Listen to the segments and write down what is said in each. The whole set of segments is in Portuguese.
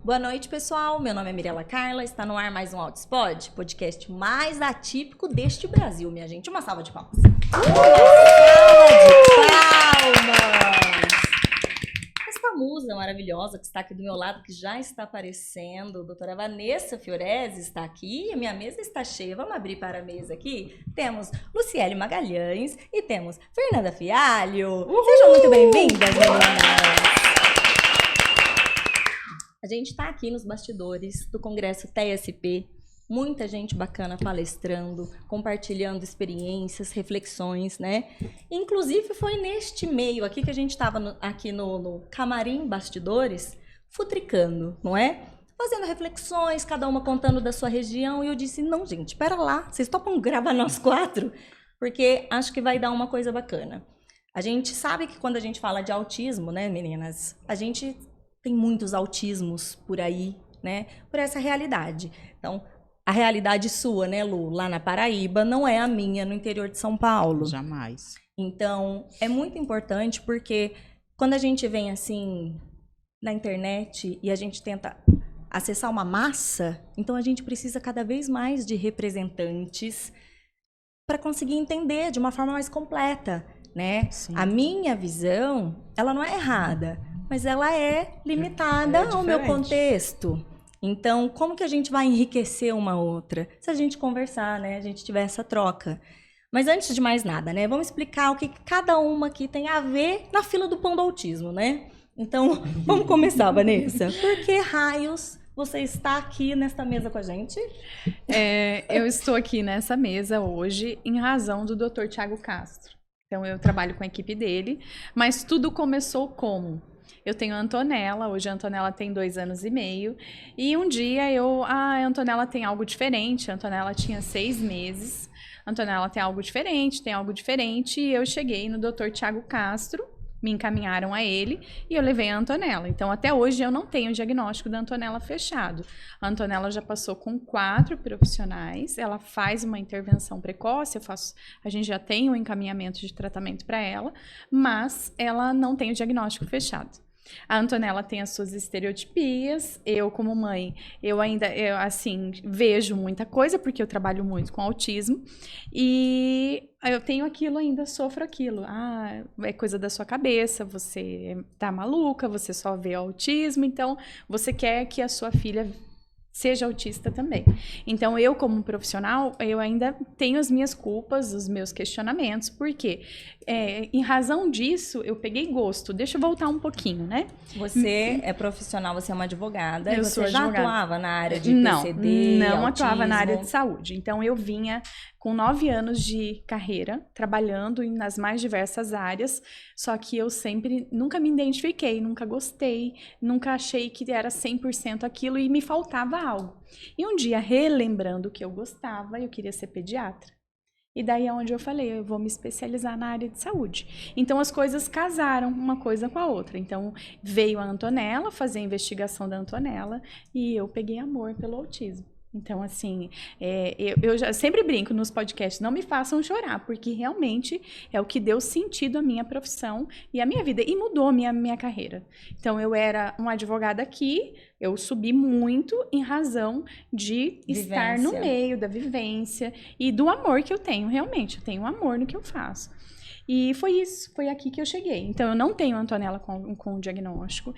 Boa noite, pessoal. Meu nome é Mirela Carla. Está no ar mais um Autospod, podcast mais atípico deste Brasil, minha gente. Uma salva de palmas. Uma salva de palmas! Esta musa maravilhosa que está aqui do meu lado, que já está aparecendo, a doutora Vanessa Fiorese está aqui. A minha mesa está cheia. Vamos abrir para a mesa aqui. Temos Luciele Magalhães e temos Fernanda Fialho. Sejam muito bem-vindas, meninas! A gente está aqui nos bastidores do Congresso TSP, muita gente bacana palestrando, compartilhando experiências, reflexões, né? Inclusive foi neste meio aqui que a gente estava aqui no camarim bastidores, futricando, não é? Fazendo reflexões, cada uma contando da sua região, e eu disse, não gente, pera lá, vocês topam gravar nós quatro? Porque acho que vai dar uma coisa bacana. A gente sabe que quando a gente fala de autismo, né, meninas, a gente tem muitos autismos por aí, né? Por essa realidade. Então, a realidade sua, né, Lu, lá na Paraíba, não é a minha no interior de São Paulo. Jamais. Então, é muito importante porque quando a gente vem assim na internet e a gente tenta acessar uma massa, então a gente precisa cada vez mais de representantes para conseguir entender de uma forma mais completa, né? Sim. A minha visão, ela não é errada, mas ela é limitada ao meu contexto. Então, como que a gente vai enriquecer uma outra? Se a gente conversar, né? A gente tiver essa troca. Mas antes de mais nada, né? Vamos explicar o que cada uma aqui tem a ver na fila do pão do autismo, né? Então, vamos começar, Vanessa. Por que raios você está aqui nesta mesa com a gente? Eu estou aqui nessa mesa hoje em razão do Dr. Thiago Castro. Então, eu trabalho com a equipe dele, mas tudo começou como? Eu tenho a Antonella, hoje a Antonella tem 2 anos e meio, e um dia a Antonella tem algo diferente, a Antonella tinha 6 meses, a Antonella tem algo diferente, e eu cheguei no Dr. Thiago Castro, me encaminharam a ele, e eu levei a Antonella. Então, até hoje, eu não tenho o diagnóstico da Antonella fechado. A Antonella já passou com 4 profissionais, ela faz uma intervenção precoce, a gente já tem um encaminhamento de tratamento para ela, mas ela não tem o diagnóstico fechado. A Antonella tem as suas estereotipias, eu como mãe, eu vejo muita coisa, porque eu trabalho muito com autismo, e eu tenho aquilo ainda, sofro aquilo. Ah, é coisa da sua cabeça, você tá maluca, você só vê autismo, então você quer que a sua filha seja autista também. Então, eu como profissional, eu ainda tenho as minhas culpas, os meus questionamentos, porque em razão disso, eu peguei gosto. Deixa eu voltar um pouquinho, né? Você é profissional, você é uma advogada, eu e você sou já advogada. atuava na área de PCD, Não autismo. atuava na área de saúde. Então, eu vinha com 9 anos de carreira, trabalhando nas mais diversas áreas, só que eu nunca me identifiquei, nunca gostei, nunca achei que era 100% aquilo e me faltava algo. E um dia, relembrando que eu gostava, eu queria ser pediatra. E daí é onde eu falei, eu vou me especializar na área de saúde. Então, as coisas casaram uma coisa com a outra. Então, veio a Antonella, fazer a investigação da Antonella, e eu peguei amor pelo autismo. Então, assim, eu já sempre brinco nos podcasts, não me façam chorar, porque realmente é o que deu sentido à minha profissão e à minha vida, e mudou a minha carreira. Então, eu era uma advogada aqui, eu subi muito em razão de estar no meio da vivência e do amor que eu tenho, realmente, eu tenho amor no que eu faço. E foi isso, foi aqui que eu cheguei. Então, eu não tenho a Antonella com diagnóstico.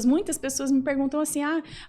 Muitas pessoas me perguntam assim,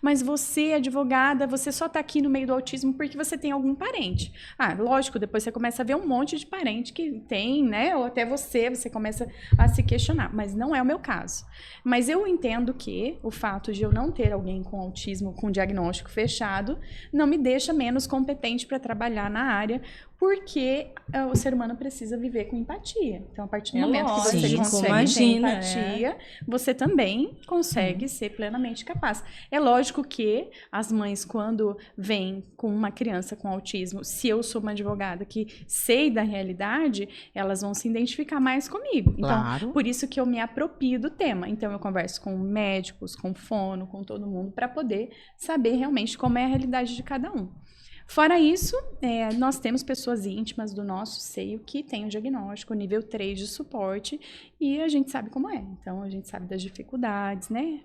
mas você, advogada, você só tá aqui no meio do autismo porque você tem algum parente. Lógico, depois você começa a ver um monte de parente que tem, né? Ou até você começa a se questionar. Mas não é o meu caso. Mas eu entendo que o fato de eu não ter alguém com autismo, com diagnóstico fechado, não me deixa menos competente para trabalhar na área, porque o ser humano precisa viver com empatia. Então, a partir do momento que você consegue ter empatia, você também consegue ser plenamente capaz. É lógico que as mães, quando vêm com uma criança com autismo, se eu sou uma advogada que sei da realidade, elas vão se identificar mais comigo. Então, por isso que eu me aproprio do tema. Então, eu converso com médicos, com fono, com todo mundo, para poder saber realmente como é a realidade de cada um. Fora isso, nós temos pessoas íntimas do nosso seio que têm o diagnóstico, nível 3 de suporte, e a gente sabe como é. Então, a gente sabe das dificuldades, né?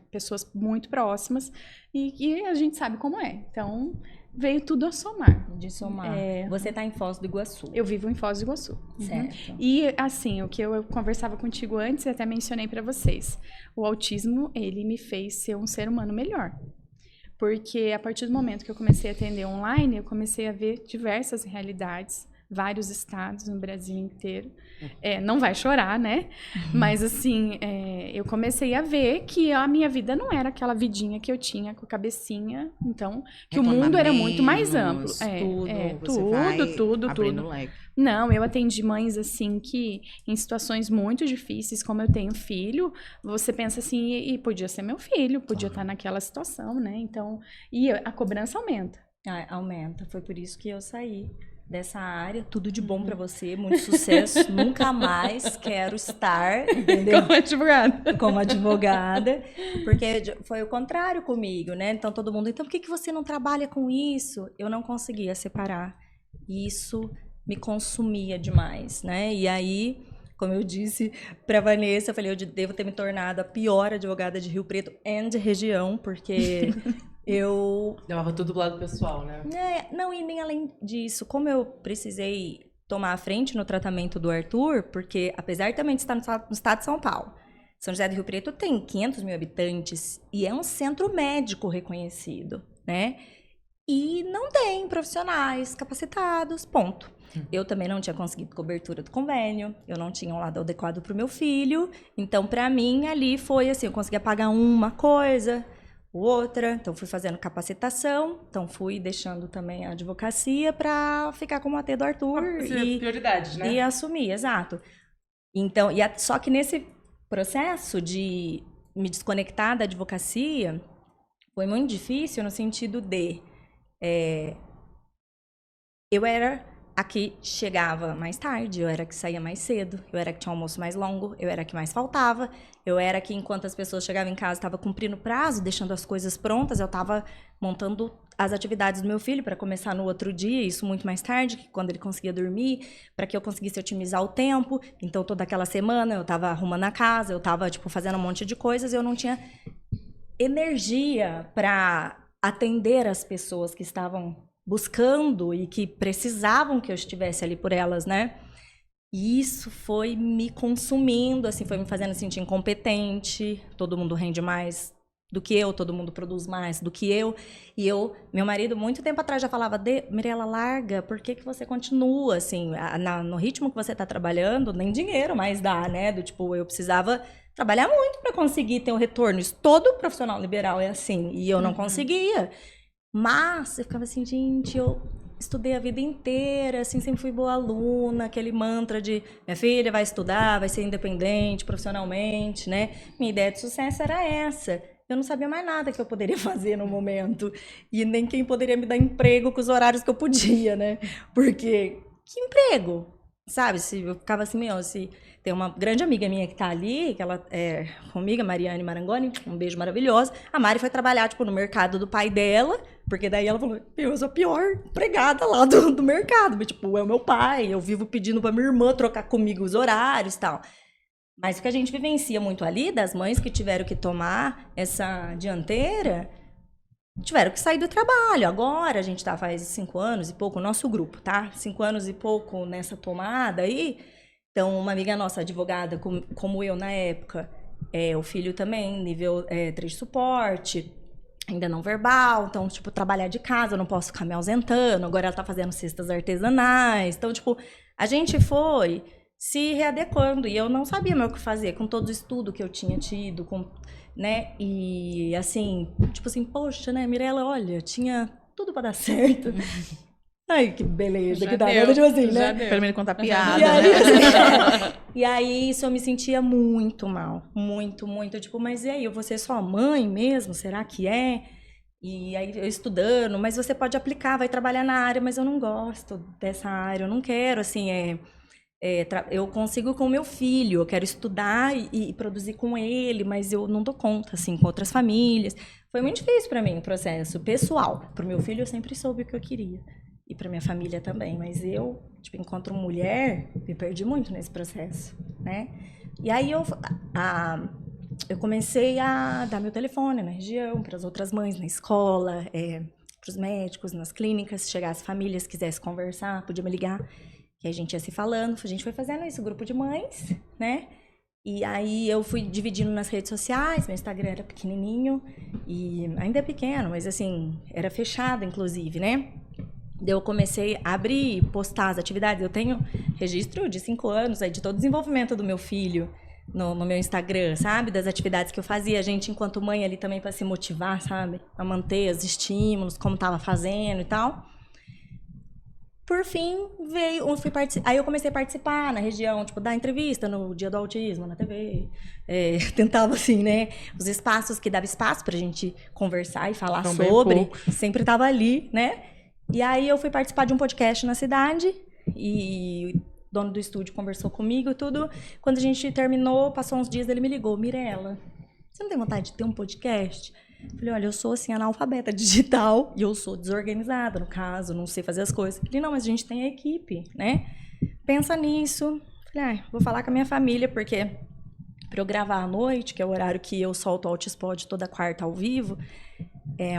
Pessoas muito próximas, e a gente sabe como é. Então, veio tudo a somar. De somar. Você tá em Foz do Iguaçu. Eu vivo em Foz do Iguaçu. Certo. E, assim, o que eu conversava contigo antes, e até mencionei para vocês, o autismo, ele me fez ser um ser humano melhor. Porque a partir do momento que eu comecei a atender online, eu comecei a ver diversas realidades, vários estados no Brasil inteiro. Não vai chorar, né? Mas, assim, eu comecei a ver que a minha vida não era aquela vidinha que eu tinha com a cabecinha. Então, que o mundo era muito mais amplo. Tudo. Não, eu atendi mães, assim, que em situações muito difíceis, como eu tenho filho, você pensa assim, e podia ser meu filho, podia estar naquela situação, né? Então, e a cobrança aumenta. Aumenta. Foi por isso que eu saí dessa área. Tudo de bom pra você, muito sucesso. Nunca mais quero estar, entendeu? Como advogada. Porque foi o contrário comigo, né? Então, todo mundo, então por que você não trabalha com isso? Eu não conseguia separar. Isso me consumia demais, né? E aí, como eu disse pra Vanessa, eu falei, eu devo ter me tornado a pior advogada de Rio Preto e de região, porque eu... Levava tudo do lado pessoal, né? Não, e nem além disso, como eu precisei tomar a frente no tratamento do Arthur, porque apesar também de estar no estado de São Paulo, São José do Rio Preto tem 500 mil habitantes e é um centro médico reconhecido, né? E não tem profissionais capacitados, ponto. Eu também não tinha conseguido cobertura do convênio, eu não tinha um lado adequado para o meu filho, então para mim ali foi assim, eu conseguia pagar uma coisa, outra, então fui fazendo capacitação, então fui deixando também a advocacia para ficar como AT do Arthur prioridades, né? E assumir, exato. Então, só que nesse processo de me desconectar da advocacia foi muito difícil no sentido de eu era a que chegava mais tarde, eu era a que saía mais cedo, eu era a que tinha um almoço mais longo, eu era a que mais faltava, eu era a que, enquanto as pessoas chegavam em casa, estava cumprindo o prazo, deixando as coisas prontas, eu estava montando as atividades do meu filho para começar no outro dia, isso muito mais tarde, quando ele conseguia dormir, para que eu conseguisse otimizar o tempo. Então, toda aquela semana eu estava arrumando a casa, eu estava fazendo um monte de coisas, eu não tinha energia para atender as pessoas que estavam buscando e que precisavam que eu estivesse ali por elas, né? E isso foi me consumindo, assim, foi me fazendo sentir incompetente, todo mundo rende mais do que eu, todo mundo produz mais do que eu. E meu marido, muito tempo atrás já falava, Mirela, larga, por que você continua, assim, no ritmo que você está trabalhando, nem dinheiro mais dá, né? Eu precisava trabalhar muito para conseguir ter um retorno. Isso, todo profissional liberal é assim, e eu não conseguia. Mas eu ficava assim, gente, eu estudei a vida inteira, assim, sempre fui boa aluna, aquele mantra de minha filha vai estudar, vai ser independente profissionalmente, né? Minha ideia de sucesso era essa. Eu não sabia mais nada que eu poderia fazer no momento. E nem quem poderia me dar emprego com os horários que eu podia, né? Porque, que emprego? Sabe, eu ficava assim, tem uma grande amiga minha que tá ali, que ela é comigo, a Mariane Marangoni, um beijo maravilhoso. A Mari foi trabalhar, no mercado do pai dela, porque daí ela falou, eu sou a pior empregada lá do mercado. Mas, é o meu pai, eu vivo pedindo pra minha irmã trocar comigo os horários e tal. Mas o que a gente vivencia muito ali, das mães que tiveram que tomar essa dianteira, tiveram que sair do trabalho. Agora, a gente tá faz 5 anos e pouco, o nosso grupo, tá? 5 anos e pouco nessa tomada aí. Então, uma amiga nossa, advogada, como eu na época, o filho também, nível 3 de suporte, ainda não verbal. Então, trabalhar de casa, eu não posso ficar me ausentando. Agora ela tá fazendo cestas artesanais. Então, a gente foi se readequando. E eu não sabia mais o que fazer com todo o estudo que eu tinha tido, né? E assim, poxa, né, Mirela, olha, tinha tudo para dar certo. Ai, que beleza, já que dá, né? Já deu. Pelo menos contar piada, E aí, isso eu me sentia muito mal, muito, muito. Mas e aí, eu vou ser sua mãe mesmo? Será que é? E aí, eu estudando, mas você pode aplicar, vai trabalhar na área, mas eu não gosto dessa área, eu não quero, assim, eu consigo com o meu filho, eu quero estudar e produzir com ele, mas eu não dou conta, assim, com outras famílias. Foi muito difícil para mim o processo pessoal. Para o meu filho, eu sempre soube o que eu queria. E para minha família também. Mas eu, tipo, enquanto mulher, me perdi muito nesse processo, né? E aí eu comecei a dar meu telefone na região, para as outras mães na escola, para os médicos, nas clínicas, se chegasse famílias, quisesse conversar, podia me ligar. E a gente ia se falando, a gente foi fazendo isso, grupo de mães, né? E aí eu fui dividindo nas redes sociais, meu Instagram era pequenininho, e ainda é pequeno, mas assim, era fechado, inclusive, né? Daí eu comecei a abrir, postar as atividades. Eu tenho registro de 5 anos aí, de todo o desenvolvimento do meu filho no meu Instagram, sabe? Das atividades que eu fazia, a gente enquanto mãe ali também para se motivar, sabe? A manter os estímulos, como tava fazendo e tal. Por fim, aí eu comecei a participar na região, tipo, dar entrevista no Dia do Autismo, na TV. Tentava, assim, né? Os espaços que dava espaço pra gente conversar e falar sobre. Sempre tava ali, né? E aí eu fui participar de um podcast na cidade e o dono do estúdio conversou comigo e tudo. Quando a gente terminou, passou uns dias, ele me ligou: Mirella, você não tem vontade de ter um podcast? Falei: olha, eu sou, assim, analfabeta digital e eu sou desorganizada, no caso, não sei fazer as coisas. Falei: não, mas a gente tem a equipe, né? Pensa nisso. Falei: vou falar com a minha família, porque para eu gravar à noite, que é o horário que eu solto o Altispod toda quarta ao vivo,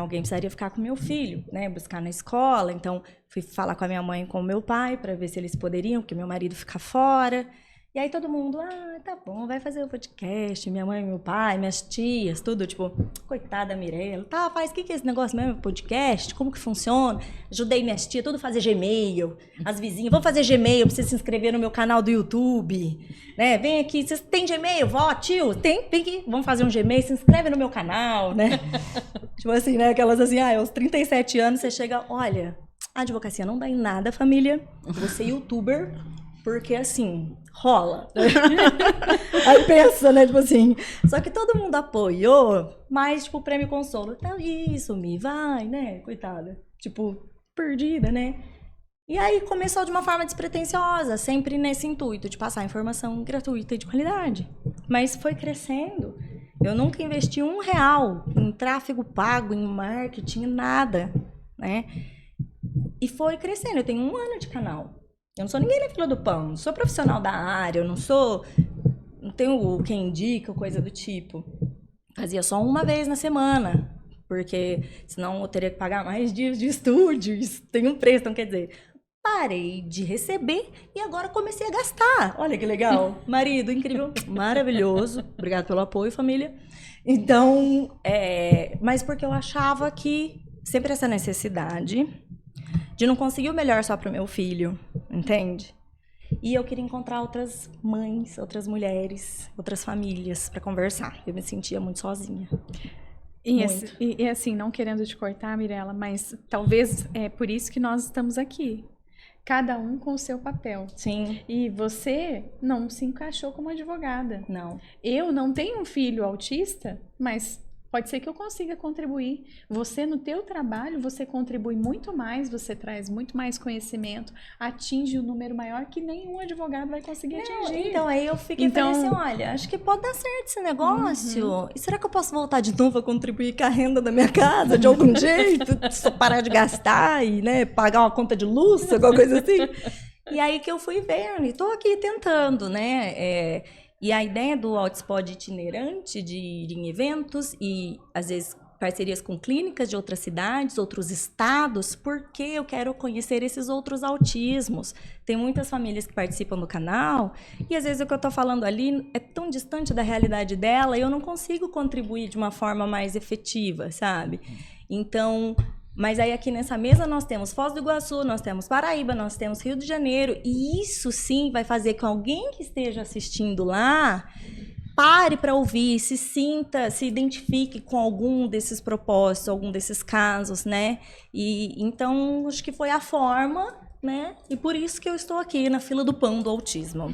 alguém precisaria ficar com meu filho, né? Buscar na escola. Então, fui falar com a minha mãe e com o meu pai para ver se eles poderiam, porque meu marido fica fora. E aí todo mundo: tá bom, vai fazer o podcast. Minha mãe, meu pai, minhas tias, tudo, tipo, coitada Mirella. Tá, faz, o que é esse negócio mesmo, podcast? Como que funciona? Ajudei minhas tias tudo a fazer Gmail. As vizinhas: vamos fazer Gmail pra você se inscrever no meu canal do YouTube. Né? Vem aqui, vocês têm Gmail? Vó, tio, tem? Vem aqui, vamos fazer um Gmail, se inscreve no meu canal, né? Tipo assim, né? Aquelas assim, aos 37 anos você chega: olha, a advocacia não dá em nada, família. Você é youtuber, porque assim, rola. Aí pensa, né, tipo assim, só que todo mundo apoiou, mas tipo, o prêmio consolo, tá isso, vai, né, coitada, tipo, perdida, né. E aí começou de uma forma despretensiosa, sempre nesse intuito de passar informação gratuita e de qualidade. Mas foi crescendo. Eu nunca investi R$1 em tráfego pago, em marketing, nada, né. E foi crescendo. Eu tenho 1 ano de canal. Eu não sou ninguém na fila do pão, não sou profissional da área, eu não tenho quem indica ou coisa do tipo. Fazia só uma vez na semana, porque senão eu teria que pagar mais dias de estúdio, isso tem um preço, então quer dizer, parei de receber e agora comecei a gastar. Olha que legal. Marido incrível, maravilhoso, obrigado pelo apoio, família. Então, mas porque eu achava que sempre essa necessidade de não conseguir o melhor só para o meu filho, entende? E eu queria encontrar outras mães, outras mulheres, outras famílias para conversar. Eu me sentia muito sozinha. E assim, não querendo te cortar, Mirella, mas talvez é por isso que nós estamos aqui. Cada um com o seu papel. Sim. E você não se encaixou como advogada. Não. Eu não tenho um filho autista, mas pode ser que eu consiga contribuir. Você, no teu trabalho, você contribui muito mais, você traz muito mais conhecimento, atinge um número maior que nenhum advogado vai conseguir atingir. Então, aí eu fiquei falei assim, olha, acho que pode dar certo esse negócio. Uhum. E será que eu posso voltar de novo a contribuir com a renda da minha casa, de algum jeito? Só parar de gastar e, né, pagar uma conta de luz, alguma coisa assim? E aí que eu fui vendo, e tô aqui tentando, né, e a ideia do Altispod itinerante, de ir em eventos e, às vezes, parcerias com clínicas de outras cidades, outros estados, porque eu quero conhecer esses outros autismos. Tem muitas famílias que participam do canal e, às vezes, o que eu estou falando ali é tão distante da realidade dela e eu não consigo contribuir de uma forma mais efetiva, sabe? Então... Mas aí aqui nessa mesa nós temos Foz do Iguaçu, nós temos Paraíba, nós temos Rio de Janeiro. E isso sim vai fazer com alguém que esteja assistindo lá pare para ouvir, se sinta, se identifique com algum desses propósitos, algum desses casos, né? E então acho que foi a forma, né? E por isso que eu estou aqui na fila do pão do autismo.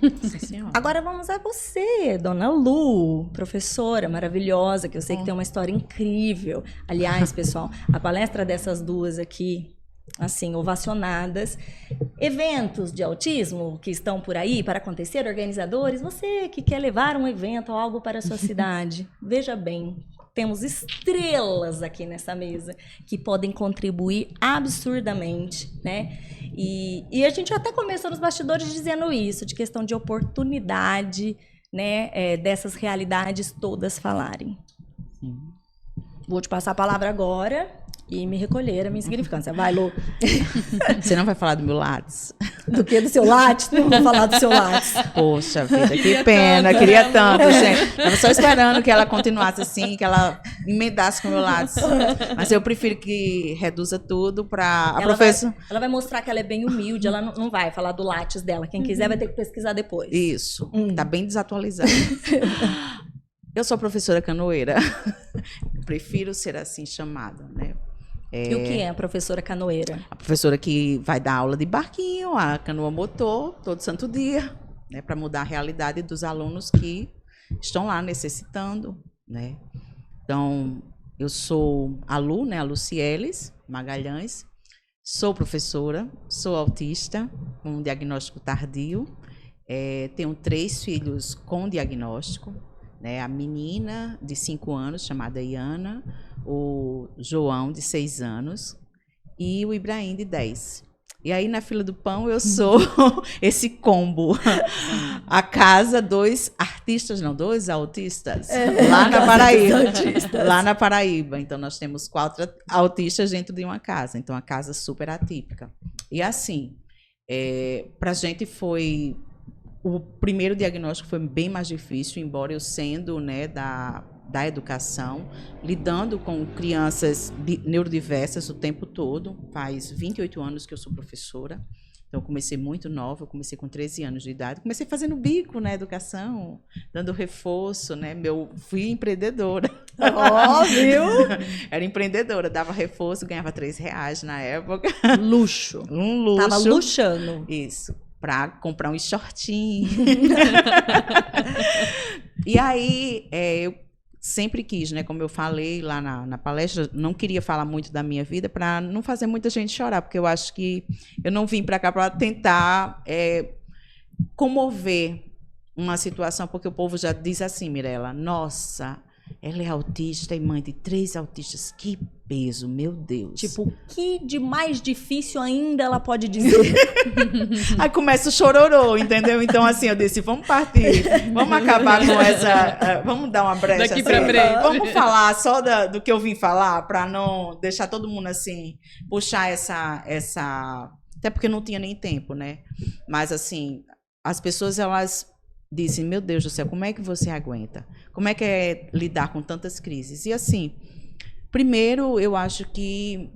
Agora vamos a você, Dona Lu, professora maravilhosa, que eu sei que tem uma história incrível. Aliás, pessoal, a palestra dessas duas aqui assim, ovacionadas. Eventos de autismo que estão por aí para acontecer, organizadores, você que quer levar um evento ou algo para a sua cidade, veja bem, temos estrelas aqui nessa mesa que podem contribuir absurdamente, né? E a gente até começou nos bastidores dizendo isso, de questão de oportunidade, né? Dessas realidades todas falarem. Sim. Vou te passar a palavra agora e me recolher a minha insignificância. Vai, Lu. Você não vai falar do meu Lattes? Do que? Do seu Lattes? Não vou falar do seu Lattes. Poxa vida, que pena. Queria tanto, gente. Tava só esperando que ela continuasse assim, que ela emendasse com o meu Lattes. Mas eu prefiro que reduza tudo para a professora... Ela vai mostrar que ela é bem humilde, ela não vai falar do Lattes dela. Quem quiser vai ter que pesquisar depois. Isso, tá bem desatualizado. Eu sou professora canoeira. Prefiro ser assim chamada, né? E o que é a professora canoeira? A professora que vai dar aula de barquinho, a canoa motor, todo santo dia, né, para mudar a realidade dos alunos que estão lá necessitando, né? Então, eu sou a Lu, né, a Lucieles Magalhães, sou professora, sou autista, com um diagnóstico tardio, tenho 3 filhos com diagnóstico, né, a menina de 5 anos, chamada Iana, o João, de 6 anos, e o Ibrahim, de 10. E aí, na fila do pão, eu sou esse combo. A casa, 2 autistas, lá na Paraíba. Lá na Paraíba. Então, nós temos 4 autistas dentro de uma casa. Então, a casa super atípica. E assim, para a gente foi... O primeiro diagnóstico foi bem mais difícil, embora eu sendo, né, da educação, lidando com crianças neurodiversas o tempo todo. Faz 28 anos que eu sou professora, então eu comecei muito nova, eu comecei com 13 anos de idade, comecei fazendo bico na educação, dando reforço, né? Fui empreendedora. Ó, viu? Era empreendedora, dava reforço, ganhava R$3 na época. Luxo. Um luxo. Tava luxando. Isso. Para comprar um shortinho. E aí, eu sempre quis, né? Como eu falei lá na palestra, não queria falar muito da minha vida para não fazer muita gente chorar, porque eu acho que eu não vim para cá para tentar comover uma situação, porque o povo já diz assim, Mirella, nossa, ela é autista e mãe de 3 autistas, que peso, meu Deus. Tipo, o que de mais difícil ainda ela pode dizer? Aí começa o chororô, entendeu? Então, assim, eu disse, vamos partir, vamos acabar com essa... vamos dar uma brecha. Daqui assim, pra frente. Vamos falar só do que eu vim falar, para não deixar todo mundo, assim, puxar essa... Até porque não tinha nem tempo, né? Mas, assim, as pessoas, elas dizem, meu Deus do céu, como é que você aguenta? Como é que é lidar com tantas crises? E, assim... Primeiro, eu acho que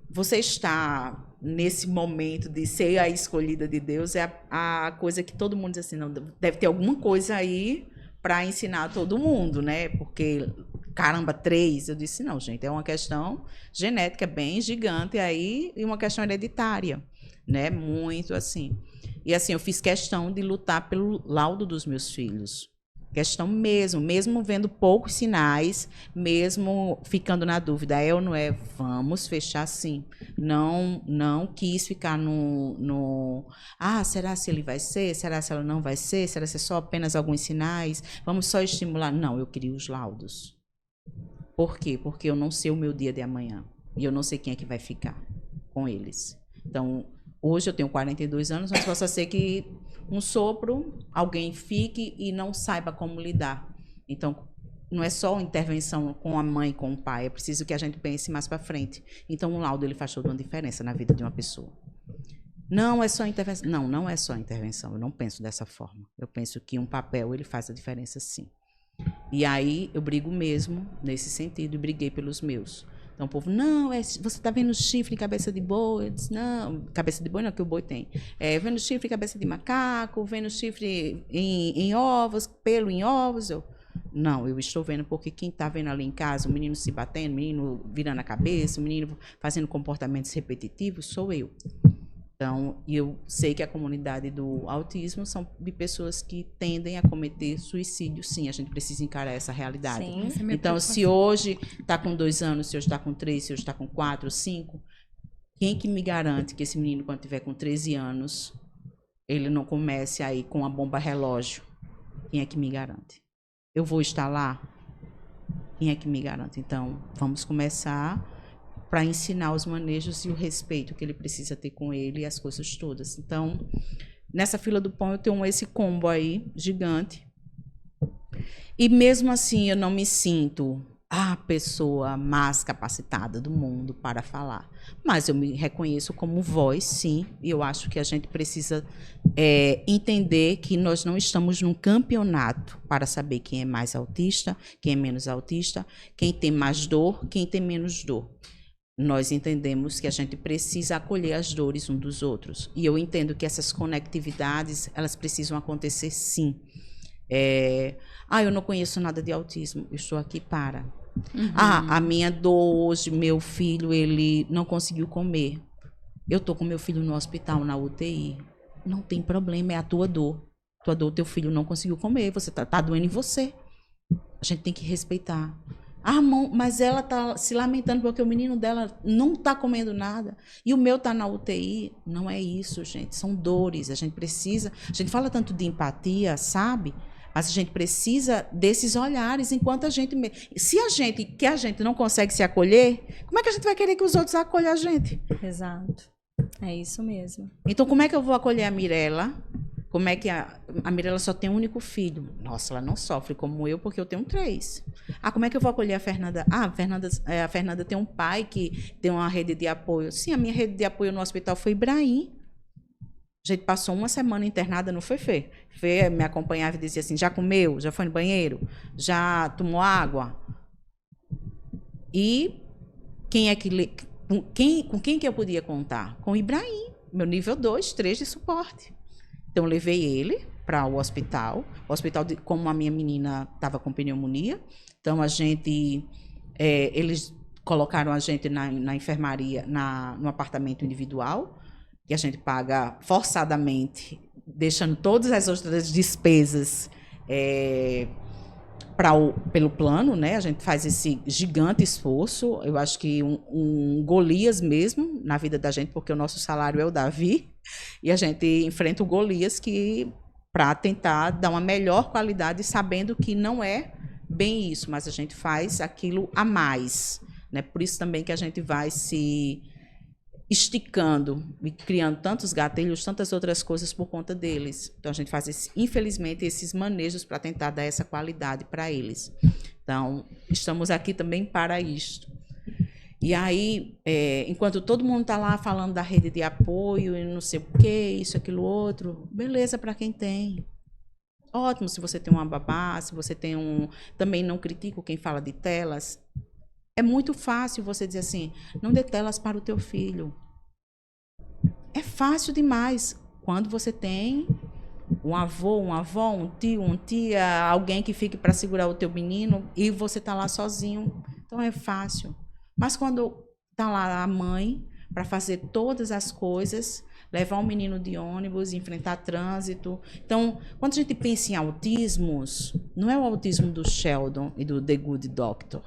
você está nesse momento de ser a escolhida de Deus é a coisa que todo mundo diz assim, não, deve ter alguma coisa aí para ensinar todo mundo, né? Porque, caramba, 3, eu disse, não, gente, é uma questão genética bem gigante aí e uma questão hereditária, né? Muito assim. E assim, eu fiz questão de lutar pelo laudo dos meus filhos. Questão mesmo vendo poucos sinais, mesmo ficando na dúvida, é ou não é, vamos fechar sim. Não quis ficar será se ele vai ser? Será se ela não vai ser? Será se é só apenas alguns sinais? Vamos só estimular? Não, eu queria os laudos. Por quê? Porque eu não sei o meu dia de amanhã. E eu não sei quem é que vai ficar com eles. Então, hoje eu tenho 42 anos, mas possa ser que um sopro, alguém fique e não saiba como lidar. Então, não é só intervenção com a mãe, com o pai, é preciso que a gente pense mais para frente. Então, um laudo ele faz toda uma diferença na vida de uma pessoa. Não é só intervenção. Não é só intervenção. Eu não penso dessa forma. Eu penso que um papel ele faz a diferença, sim. E aí eu brigo mesmo nesse sentido e briguei pelos meus. Então o povo, não, você está vendo chifre em cabeça de boi? Eu disse, não, cabeça de boi não, que o boi tem. Vendo chifre em cabeça de macaco, vendo chifre em ovos, pelo em ovos. Não, eu estou vendo porque quem está vendo ali em casa, o menino se batendo, o menino virando a cabeça, o menino fazendo comportamentos repetitivos, sou eu. Então, eu sei que a comunidade do autismo são de pessoas que tendem a cometer suicídio, sim, a gente precisa encarar essa realidade. Sim. Essa é a minha Então, se preocupação. hoje está com 2 anos, se hoje está com 3, se hoje está com 4, 5, quem que me garante que esse menino, quando tiver com 13 anos, ele não comece aí com a bomba relógio? Quem é que me garante? Eu vou estar lá? Quem é que me garante? Então, vamos começar para ensinar os manejos e o respeito que ele precisa ter com ele e as coisas todas. Então, nessa fila do pão eu tenho esse combo aí, gigante. E mesmo assim eu não me sinto a pessoa mais capacitada do mundo para falar. Mas eu me reconheço como voz, sim, e eu acho que a gente precisa entender que nós não estamos num campeonato para saber quem é mais autista, quem é menos autista, quem tem mais dor, quem tem menos dor. Nós entendemos que a gente precisa acolher as dores uns dos outros. E eu entendo que essas conectividades, elas precisam acontecer sim. Eu não conheço nada de autismo, eu estou aqui para. A minha dor hoje, meu filho, ele não conseguiu comer. Eu estou com meu filho no hospital, na UTI. Não tem problema, é a tua dor. Tua dor, teu filho não conseguiu comer, você tá doendo em você. A gente tem que respeitar. Mas ela tá se lamentando porque o menino dela não tá comendo nada e o meu tá na UTI. Não é isso, gente. São dores. A gente fala tanto de empatia, sabe? Mas a gente precisa desses olhares enquanto a gente... Se a gente não consegue se acolher, como é que a gente vai querer que os outros acolham a gente? Exato. É isso mesmo. Então, como é que eu vou acolher a Mirella? Como é que a Mirella só tem um único filho? Nossa, ela não sofre como eu, porque eu tenho 3. Como é que eu vou acolher a Fernanda? A Fernanda tem um pai que tem uma rede de apoio. Sim, a minha rede de apoio no hospital foi Ibrahim. A gente passou uma semana internada, não foi Fê? Fê me acompanhava e dizia assim, já comeu? Já foi no banheiro? Já tomou água? E com quem que eu podia contar? Com Ibrahim, meu nível 2, 3 de suporte. Então, eu levei ele para o hospital. Como a minha menina estava com pneumonia, então eles colocaram a gente na enfermaria, no apartamento individual, que a gente paga forçadamente, deixando todas as outras despesas pelo plano, né? A gente faz esse gigante esforço. Eu acho que um Golias mesmo na vida da gente, porque o nosso salário é o Davi, e a gente enfrenta o Golias para tentar dar uma melhor qualidade, sabendo que não é bem isso, mas a gente faz aquilo a mais, né? Por isso também que a gente vai se esticando e criando tantos gatilhos, tantas outras coisas por conta deles. Então, a gente faz, infelizmente, esses manejos para tentar dar essa qualidade para eles. Então, estamos aqui também para isto. E aí, enquanto todo mundo está lá falando da rede de apoio e não sei o quê, isso, aquilo, outro, beleza para quem tem. Ótimo se você tem uma babá, se você tem Também não critico quem fala de telas. É muito fácil você dizer assim, não dê telas para o teu filho. É fácil demais. Quando você tem um avô, uma avó, um tio, uma tia, alguém que fique para segurar o teu menino e você está lá sozinho, então é fácil. Mas quando está lá a mãe para fazer todas as coisas, levar um menino de ônibus, enfrentar trânsito. Então, quando a gente pensa em autismos, não é o autismo do Sheldon e do The Good Doctor,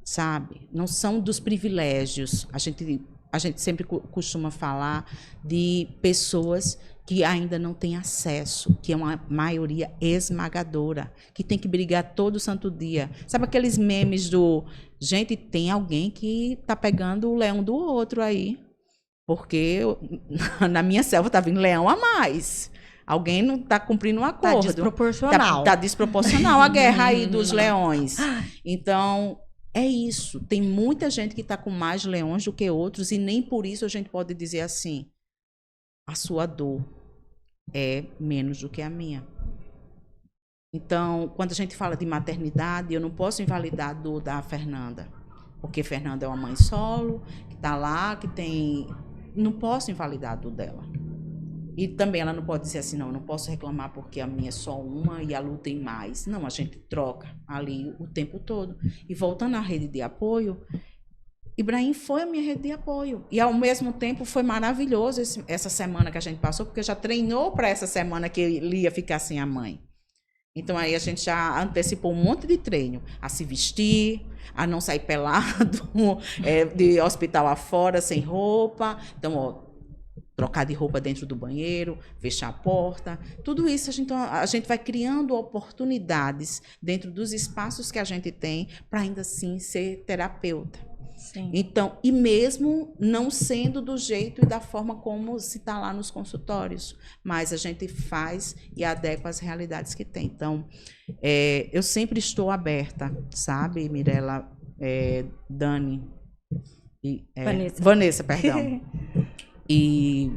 sabe? Não são dos privilégios. A gente sempre costuma falar de pessoas que ainda não têm acesso, que é uma maioria esmagadora, que tem que brigar todo santo dia. Sabe aqueles memes do... Gente, tem alguém que tá pegando o leão do outro aí, porque na minha selva tá vindo leão a mais. Alguém não tá cumprindo um acordo. Tá desproporcional. Tá desproporcional a guerra aí dos leões. Então... É isso, tem muita gente que está com mais leões do que outros e nem por isso a gente pode dizer assim, a sua dor é menos do que a minha. Então, quando a gente fala de maternidade, eu não posso invalidar a dor da Fernanda, porque Fernanda é uma mãe solo, que está lá, que tem... Não posso invalidar a dor dela. E também ela não pode dizer assim, não, eu não posso reclamar porque a minha é só uma e a Lu tem mais. Não, a gente troca ali o tempo todo. E voltando à rede de apoio, Ibrahim foi a minha rede de apoio. E, ao mesmo tempo, foi maravilhoso essa semana que a gente passou, porque já treinou para essa semana que ele ia ficar sem a mãe. Então, aí a gente já antecipou um monte de treino. A se vestir, a não sair pelado, de hospital afora, sem roupa. Então, ó, trocar de roupa dentro do banheiro, fechar a porta. Tudo isso a gente vai criando oportunidades dentro dos espaços que a gente tem para ainda assim ser terapeuta. Sim. Então, e mesmo não sendo do jeito e da forma como se está lá nos consultórios, mas a gente faz e adequa às realidades que tem. Então, eu sempre estou aberta, sabe, Mirella, Dani, Vanessa, perdão. E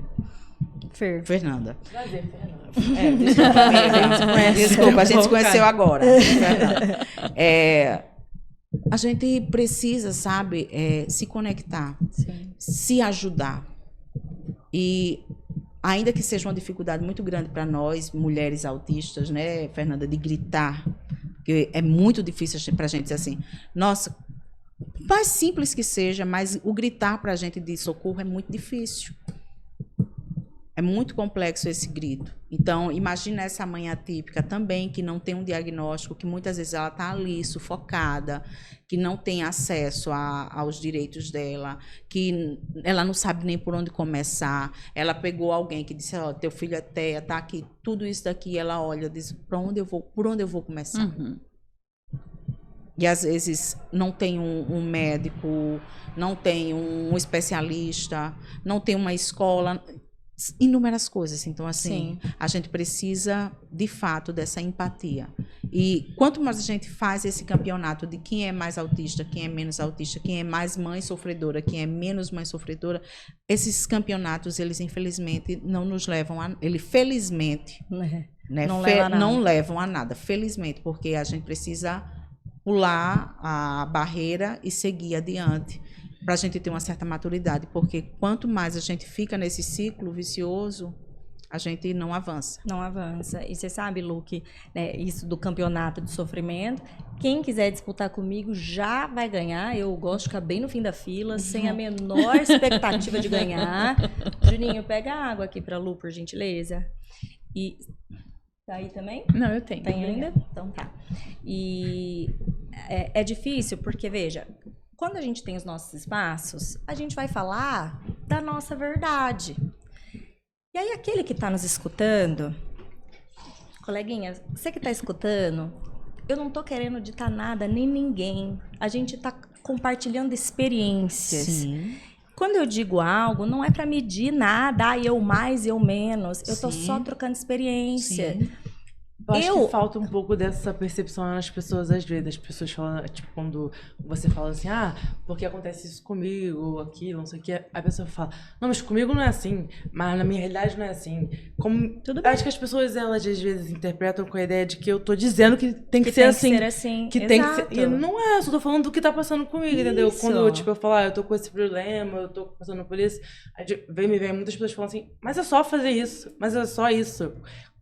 Fernanda. Prazer, Fernanda. Desculpa, a gente se conheceu agora. Fernanda. A gente precisa, sabe, se conectar, Sim. se ajudar. E ainda que seja uma dificuldade muito grande para nós, mulheres autistas, né, Fernanda, de gritar, porque é muito difícil para a gente dizer assim, nossa, mais simples que seja, mas o gritar para a gente de socorro é muito difícil. É muito complexo esse grito. Então, imagina essa mãe atípica também, que não tem um diagnóstico, que muitas vezes ela está ali, sufocada, que não tem acesso aos direitos dela, que ela não sabe nem por onde começar. Ela pegou alguém que disse, teu filho é TEA, tá aqui, tudo isso daqui, ela olha, diz, por onde eu vou começar? Uhum. E às vezes não tem um médico, não tem um especialista, não tem uma escola, inúmeras coisas. Então, assim, Sim. a gente precisa, de fato, dessa empatia. E quanto mais a gente faz esse campeonato de quem é mais autista, quem é menos autista, quem é mais mãe sofredora, quem é menos mãe sofredora, esses campeonatos, eles infelizmente não nos levam a... Felizmente, né? Não levam a nada, felizmente, porque a gente precisa pular a barreira e seguir adiante, para a gente ter uma certa maturidade, porque quanto mais a gente fica nesse ciclo vicioso, a gente não avança. Não avança. E você sabe, Luque, né, isso do campeonato de sofrimento, quem quiser disputar comigo já vai ganhar. Eu gosto de ficar bem no fim da fila, sem a menor expectativa de ganhar. Juninho, pega a água aqui para a Lu, por gentileza. E... Tá aí também? Não, eu tenho. Tem ainda? Então tá. E é difícil porque, veja, quando a gente tem os nossos espaços, a gente vai falar da nossa verdade. E aí aquele que está nos escutando, coleguinha, você que está escutando, eu não tô querendo ditar nada, nem ninguém. A gente tá compartilhando experiências. Sim. Quando eu digo algo, não é para medir nada, eu mais, eu menos. Eu tô só trocando experiência. Sim. Eu acho que falta um pouco dessa percepção nas pessoas, às vezes. As pessoas falam, tipo, quando você fala assim, porque acontece isso comigo, aquilo, não sei o que. A pessoa fala, não, mas comigo não é assim, mas na minha realidade não é assim. Tudo bem. Acho que as pessoas, elas, às vezes, interpretam com a ideia de que eu tô dizendo que tem que tem ser assim. Que ser assim. Que Exato. tem que ser. E não é, eu só tô falando do que tá passando comigo, entendeu? Isso. Quando eu falo, eu tô com esse problema, eu tô passando por isso, me vem muitas pessoas falando assim, mas é só fazer isso, mas é só isso.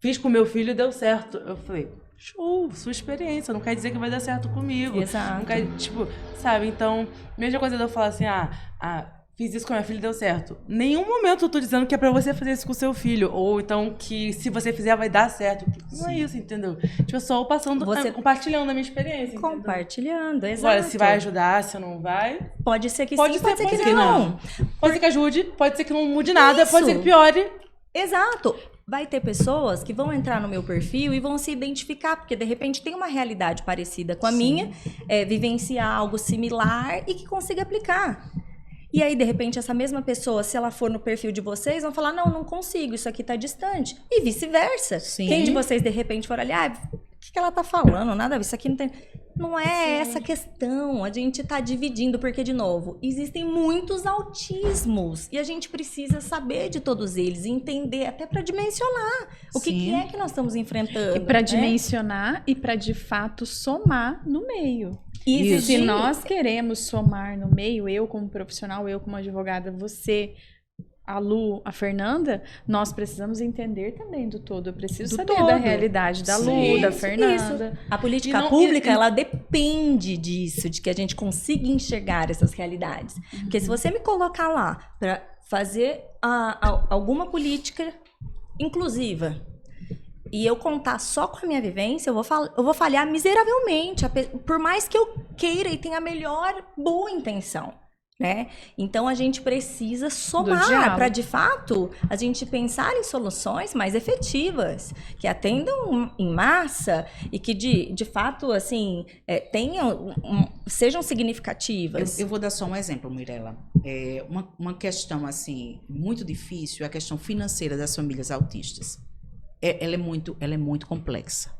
Fiz com meu filho e deu certo. Eu falei, show, sua experiência, não quer dizer que vai dar certo comigo. Exato. Não quer, tipo, sabe? Então, mesma coisa de eu falar assim, fiz isso com a minha filha e deu certo. Nenhum momento eu tô dizendo que é pra você fazer isso com o seu filho. Ou então que se você fizer vai dar certo. Não é isso, entendeu? Tipo, só passando, compartilhando a minha experiência. Compartilhando, exato. Agora, se vai ajudar, se não vai... Pode ser que pode sim, pode ser que não. não. Pode ser que ajude, pode ser que não mude nada, Isso. pode ser que piore. Exato. Vai ter pessoas que vão entrar no meu perfil e vão se identificar, porque de repente tem uma realidade parecida com a minha, vivenciar algo similar e que consiga aplicar. E aí, de repente, essa mesma pessoa, se ela for no perfil de vocês, vão falar, não consigo, isso aqui tá distante. E vice-versa. Quem de vocês, de repente, for ali, o que ela tá falando? Nada a ver, isso aqui não tem... Não é essa questão, a gente tá dividindo, porque, de novo, existem muitos autismos e a gente precisa saber de todos eles, entender, até para dimensionar o que é que nós estamos enfrentando. E para dimensionar e para, de fato, somar no meio. E se nós queremos somar no meio, eu como profissional, eu como advogada, você a Lu, a Fernanda, nós precisamos entender também do todo. Eu preciso Do saber todo. da realidade da Lu, da Fernanda. A política E não- pública, ela depende disso, de que a gente consiga enxergar essas realidades. Porque se você me colocar lá para fazer alguma política inclusiva e eu contar só com a minha vivência, eu vou falhar miseravelmente, por mais que eu queira e tenha a melhor boa intenção. Né? Então a gente precisa somar diálogo. para, de fato, a gente pensar em soluções mais efetivas, que atendam em massa e que de fato assim tenham sejam significativas. Eu vou dar só um exemplo, Mirella. Uma questão assim muito difícil é a questão financeira das famílias autistas. Ela é muito complexa,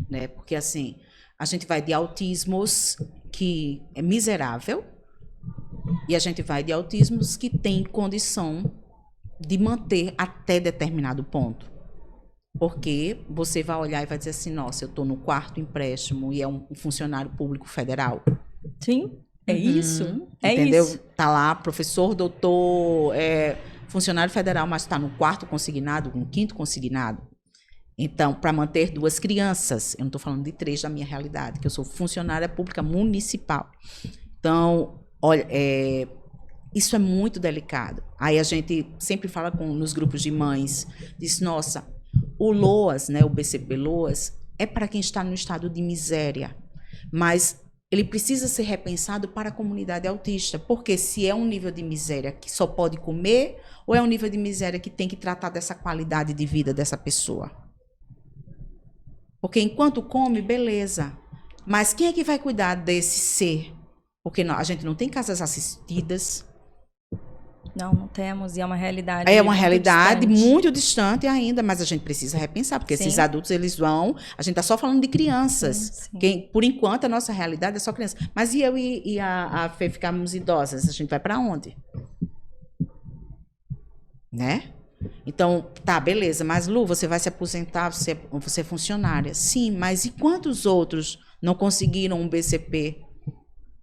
né? Porque assim a gente vai de autismos que é miserável. E a gente vai de autismos que tem condição de manter até determinado ponto. Porque você vai olhar e vai dizer assim, nossa, eu estou no 4º empréstimo e é um funcionário público federal. Sim, é isso. É Entendeu? isso. Tá lá, professor, doutor, funcionário federal, mas está no 4º consignado, no 5º consignado. Então, para manter 2 crianças, eu não estou falando de 3 da minha realidade, que eu sou funcionária pública municipal. Então, olha, isso é muito delicado. Aí a gente sempre fala nos grupos de mães, diz, nossa, o LOAS, né, o BCP LOAS, é para quem está no estado de miséria, mas ele precisa ser repensado para a comunidade autista, porque se é um nível de miséria que só pode comer, ou é um nível de miséria que tem que tratar dessa qualidade de vida dessa pessoa? Porque enquanto come, beleza, mas quem é que vai cuidar desse ser? Porque a gente não tem casas assistidas. Não temos, e é uma realidade. É uma realidade distante. muito distante ainda, mas a gente precisa repensar, porque Sim. esses adultos, eles vão... A gente está só falando de crianças. Sim. Por enquanto, a nossa realidade é só criança. Mas e eu e a Fê ficarmos idosas? A gente vai para onde? Né? Então, tá, beleza. Mas, Lu, você vai se aposentar, você é funcionária. Sim, mas e quantos outros não conseguiram um BCP?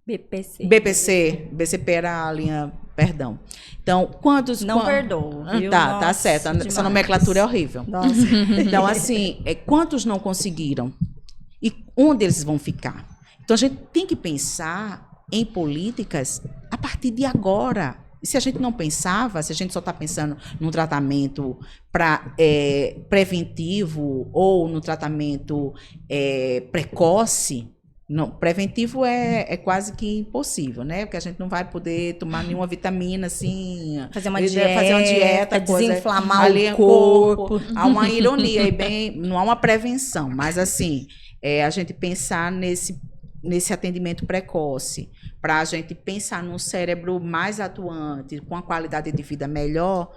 BCP era a linha, perdão. Então, quantos... Não perdoo, viu? Tá Nossa, certo. demais. Essa nomenclatura é horrível. Nossa. Então, assim, quantos não conseguiram? E onde eles vão ficar? Então, a gente tem que pensar em políticas a partir de agora. E se a gente não pensava, se a gente só está pensando num tratamento preventivo ou no tratamento precoce, não, preventivo é quase que impossível, né? Porque a gente não vai poder tomar nenhuma vitamina, assim... Fazer uma dieta, desinflamar ali, o corpo. Há uma ironia aí, não há uma prevenção, mas assim, a gente pensar nesse atendimento precoce, para a gente pensar num cérebro mais atuante, com a qualidade de vida melhor,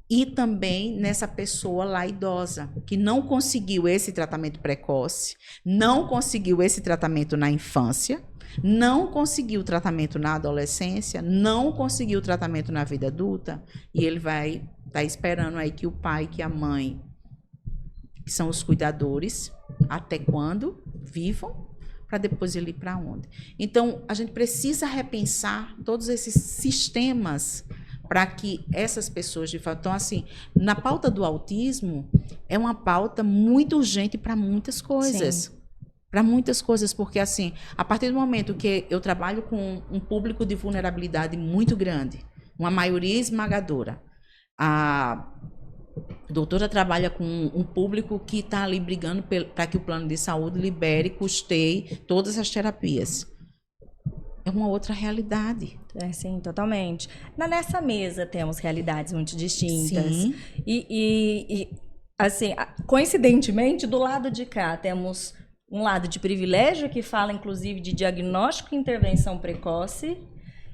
e também nessa pessoa lá idosa, que não conseguiu esse tratamento precoce, não conseguiu esse tratamento na infância, não conseguiu tratamento na adolescência, não conseguiu tratamento na vida adulta, e ele vai estar esperando aí que o pai, que a mãe, que são os cuidadores, até quando vivam, para depois ele ir para onde. Então, a gente precisa repensar todos esses sistemas para que essas pessoas, de fato... Então, assim, na pauta do autismo, é uma pauta muito urgente para muitas coisas. Para muitas coisas, porque, assim, a partir do momento que eu trabalho com um público de vulnerabilidade muito grande, uma maioria esmagadora, a doutora trabalha com um público que está ali brigando para que o plano de saúde libere, custeie todas as terapias. É uma outra realidade. Sim, totalmente. Nessa mesa temos realidades muito distintas. Sim. E assim, coincidentemente, do lado de cá temos um lado de privilégio que fala, inclusive, de diagnóstico e intervenção precoce,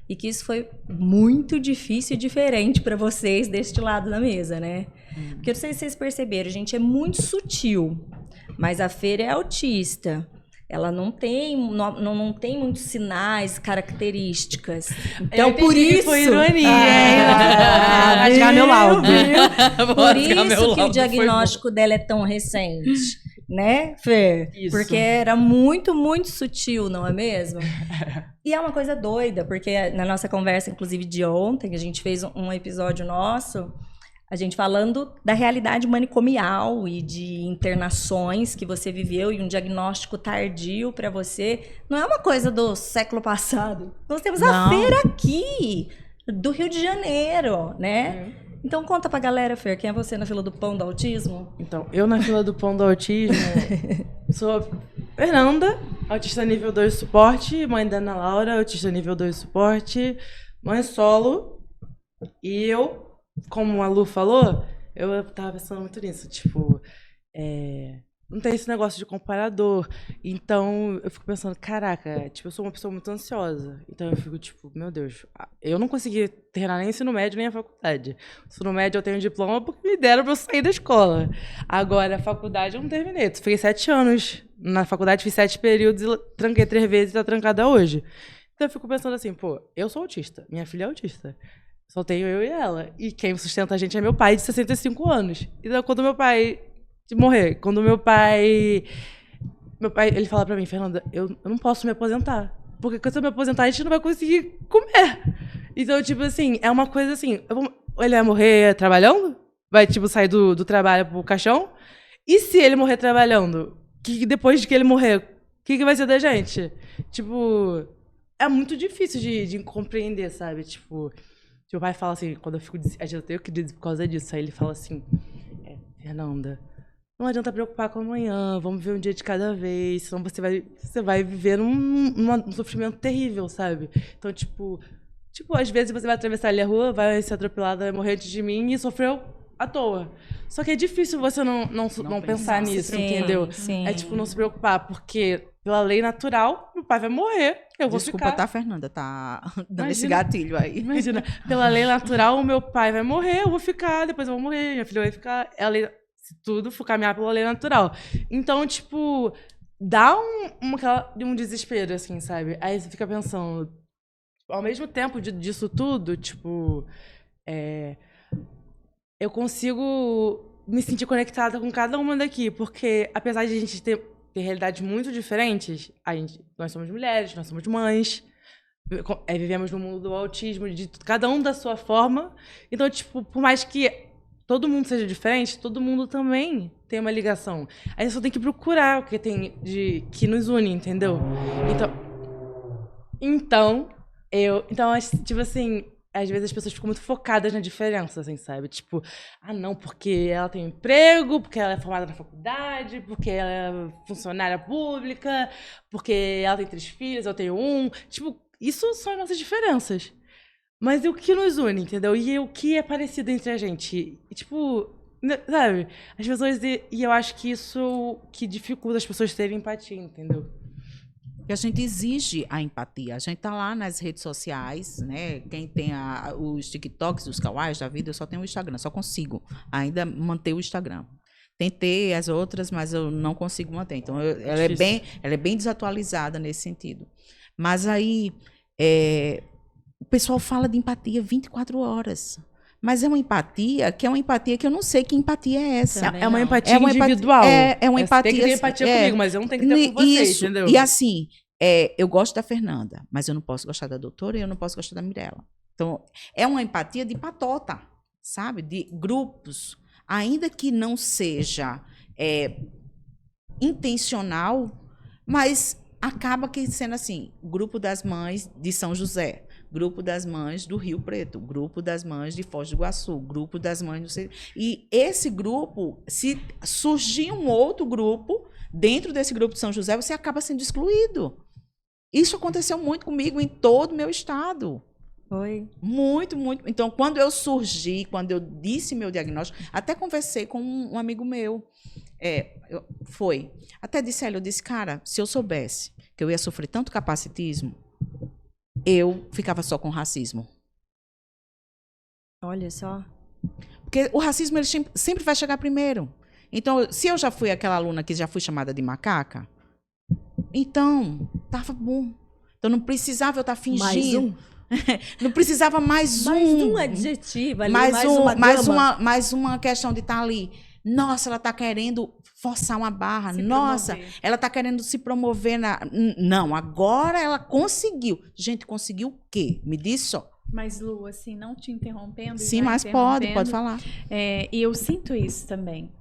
e que isso foi muito difícil e diferente para vocês deste lado da mesa, né? Porque eu não sei se vocês perceberam, gente, é muito sutil, mas a Feira é autista. Ela não tem muitos sinais, características. Então, por isso... Foi ironia, hein? Vou rasgar meu laudo. Por isso que o diagnóstico dela é tão recente. né, Fer? Isso. Porque era muito, muito sutil, não é mesmo? E é uma coisa doida, porque na nossa conversa, inclusive de ontem, que a gente fez um episódio nosso, a gente falando da realidade manicomial e de internações que você viveu e um diagnóstico tardio para você, não é uma coisa do século passado. Nós temos a Não. feira aqui, do Rio de Janeiro, né? Então conta pra galera, Fer, quem é você na fila do pão do autismo? Então, eu na fila do pão do autismo sou Fernanda, autista nível 2 suporte, mãe da Ana Laura, autista nível 2 suporte, mãe solo. E eu, como a Lu falou, eu tava pensando muito nisso, tipo, não tem esse negócio de comparador. Então, eu fico pensando, caraca, tipo, eu sou uma pessoa muito ansiosa. Então, eu fico, tipo, meu Deus, eu não consegui terminar nem ensino médio, nem a faculdade. Ensino médio eu tenho diploma porque me deram pra eu sair da escola. Agora, a faculdade eu não terminei. Fiquei 7 anos na faculdade, fiz 7 períodos e tranquei 3 vezes e tá trancada hoje. Então, eu fico pensando assim, pô, eu sou autista, minha filha é autista. Só tenho eu e ela. E quem sustenta a gente é meu pai, de 65 anos. Então, quando meu pai morrer, quando meu pai, ele fala pra mim, Fernanda, eu não posso me aposentar. Porque quando eu me aposentar, a gente não vai conseguir comer. Então, tipo assim, é uma coisa assim, ele vai morrer trabalhando? Vai, tipo, sair do trabalho pro caixão? E se ele morrer trabalhando? Depois de que ele morrer, o que vai ser da gente? Tipo, é muito difícil de compreender, sabe? Tipo, meu pai fala assim, quando eu fico, eu tenho que dizer por causa disso, aí ele fala assim, Fernanda, não adianta preocupar com amanhã, vamos viver um dia de cada vez, senão você vai viver num sofrimento terrível, sabe? Então, tipo, às vezes você vai atravessar ali a rua, vai ser atropelada, vai morrer antes de mim e sofreu à toa. Só que é difícil você não pensar nisso, Sim, entendeu? sim. É tipo, não se preocupar, porque pela lei natural, meu pai vai morrer, eu vou Desculpa, ficar... tá, Fernanda? Tá dando esse Imagina. gatilho aí. Imagina, pela lei natural, o meu pai vai morrer, eu vou ficar, depois eu vou morrer, minha filha vai ficar... É a lei... Se tudo for caminhar pela lei natural. Então, tipo, dá um desespero, assim, sabe? Aí você fica pensando, ao mesmo tempo disso tudo, tipo, eu consigo me sentir conectada com cada uma daqui, porque apesar de a gente ter realidades muito diferentes, nós somos mulheres, nós somos mães, vivemos no mundo do autismo, de cada um da sua forma. Então, tipo, por mais que todo mundo seja diferente, todo mundo também tem uma ligação. A gente só tem que procurar o que tem que nos une, entendeu? Então, tipo assim, às vezes as pessoas ficam muito focadas na diferença, assim, sabe? Tipo, não, porque ela tem um emprego, porque ela é formada na faculdade, porque ela é funcionária pública, porque ela tem 3 filhos, eu tenho 1. Tipo, isso são as nossas diferenças. Mas e o que nos une, entendeu? E o que é parecido entre a gente? E, tipo, sabe? As pessoas... E eu acho que isso que dificulta as pessoas terem empatia, entendeu? E a gente exige a empatia. A gente tá lá nas redes sociais, né? Quem tem os TikToks, os Kawais da vida, eu só tenho o Instagram. Só consigo ainda manter o Instagram. Tentei as outras, mas eu não consigo manter. Então, ela é bem desatualizada nesse sentido. Mas aí... O pessoal fala de empatia 24 horas. Mas é uma empatia que eu não sei que empatia é essa. É uma empatia individual. É uma empatia... Tem que ter empatia comigo, mas eu não tenho que ter com você, isso. Entendeu? E assim, eu gosto da Fernanda, mas eu não posso gostar da doutora e eu não posso gostar da Mirella. Então, é uma empatia de patota, sabe? De grupos. Ainda que não seja intencional, mas acaba que sendo assim, o grupo das mães de São José, grupo das mães do Rio Preto, grupo das mães de Foz do Iguaçu, grupo das mães do... E esse grupo, se surgir um outro grupo, dentro desse grupo de São José, você acaba sendo excluído. Isso aconteceu muito comigo em todo o meu estado. Foi? Muito, muito. Então, quando eu surgi, quando eu disse meu diagnóstico, até conversei com um amigo meu, até disse a ele, eu disse, cara, se eu soubesse que eu ia sofrer tanto capacitismo, eu ficava só com racismo. Olha só. Porque o racismo ele sempre vai chegar primeiro. Então, se eu já fui aquela aluna que já fui chamada de macaca, então, estava bom. Então, não precisava eu estar fingindo. Mais um? Não precisava mais um adjetivo ali, mais uma mais uma questão de estar ali. Nossa, ela está querendo forçar uma barra. Se Nossa, promover. ela está querendo se promover na. Não, agora ela conseguiu. Gente, conseguiu o quê? Me diz só. Mas, Lu, assim, não te interrompendo. Sim, já mas pode interrompendo, falar. E eu sinto isso também.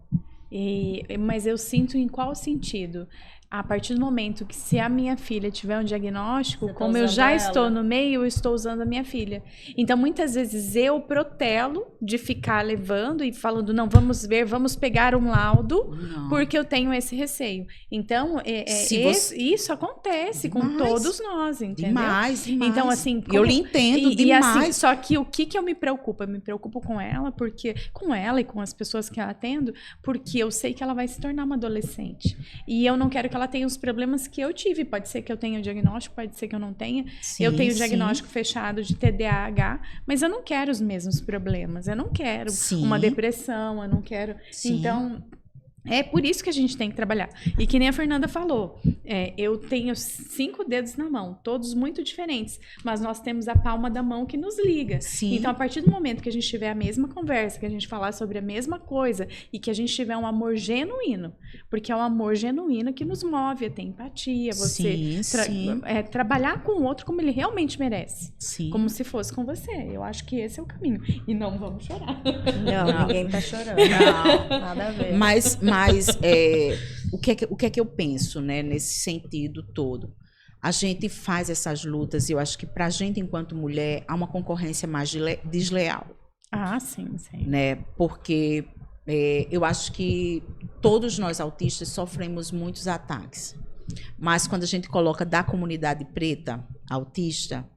Mas eu sinto em qual sentido? A partir do momento que se a minha filha tiver um diagnóstico, Você tá como eu usando já ela. estou no meio, eu estou usando a minha filha. Então, muitas vezes eu protelo de ficar levando e falando, não, vamos ver, vamos pegar um laudo, Não. porque eu tenho esse receio. Então, Se você- isso acontece com Demais. todos nós, entendeu? demais. Então, assim, eu lhe entendo e demais. assim, só que o que eu me preocupo? Eu me preocupo com ela, com ela e com as pessoas que eu atendo, porque eu sei que ela vai se tornar uma adolescente. E eu não quero que ela tenha os problemas que eu tive. Pode ser que eu tenha o diagnóstico, pode ser que eu não tenha. Sim, Eu tenho o sim. diagnóstico fechado de TDAH, mas eu não quero os mesmos problemas. Eu não quero Sim. uma depressão, eu não quero. Sim. Então, é por isso que a gente tem que trabalhar. E que nem a Fernanda falou, eu tenho 5 dedos na mão, todos muito diferentes, mas nós temos a palma da mão que nos liga. Sim. Então, a partir do momento que a gente tiver a mesma conversa, que a gente falar sobre a mesma coisa e que a gente tiver um amor genuíno, porque é o amor genuíno que nos move, é ter empatia, você Sim. trabalhar com o outro como ele realmente merece. Sim. Como se fosse com você. Eu acho que esse é o caminho. E não vamos chorar. Não, ninguém tá chorando. Não. Nada a ver. Mas o que é que eu penso, né, nesse sentido todo? A gente faz essas lutas e eu acho que pra gente, enquanto mulher, há uma concorrência mais desleal, Ah, sim, sim. né? Porque eu acho que todos nós autistas sofremos muitos ataques. Mas quando a gente coloca da comunidade preta autista,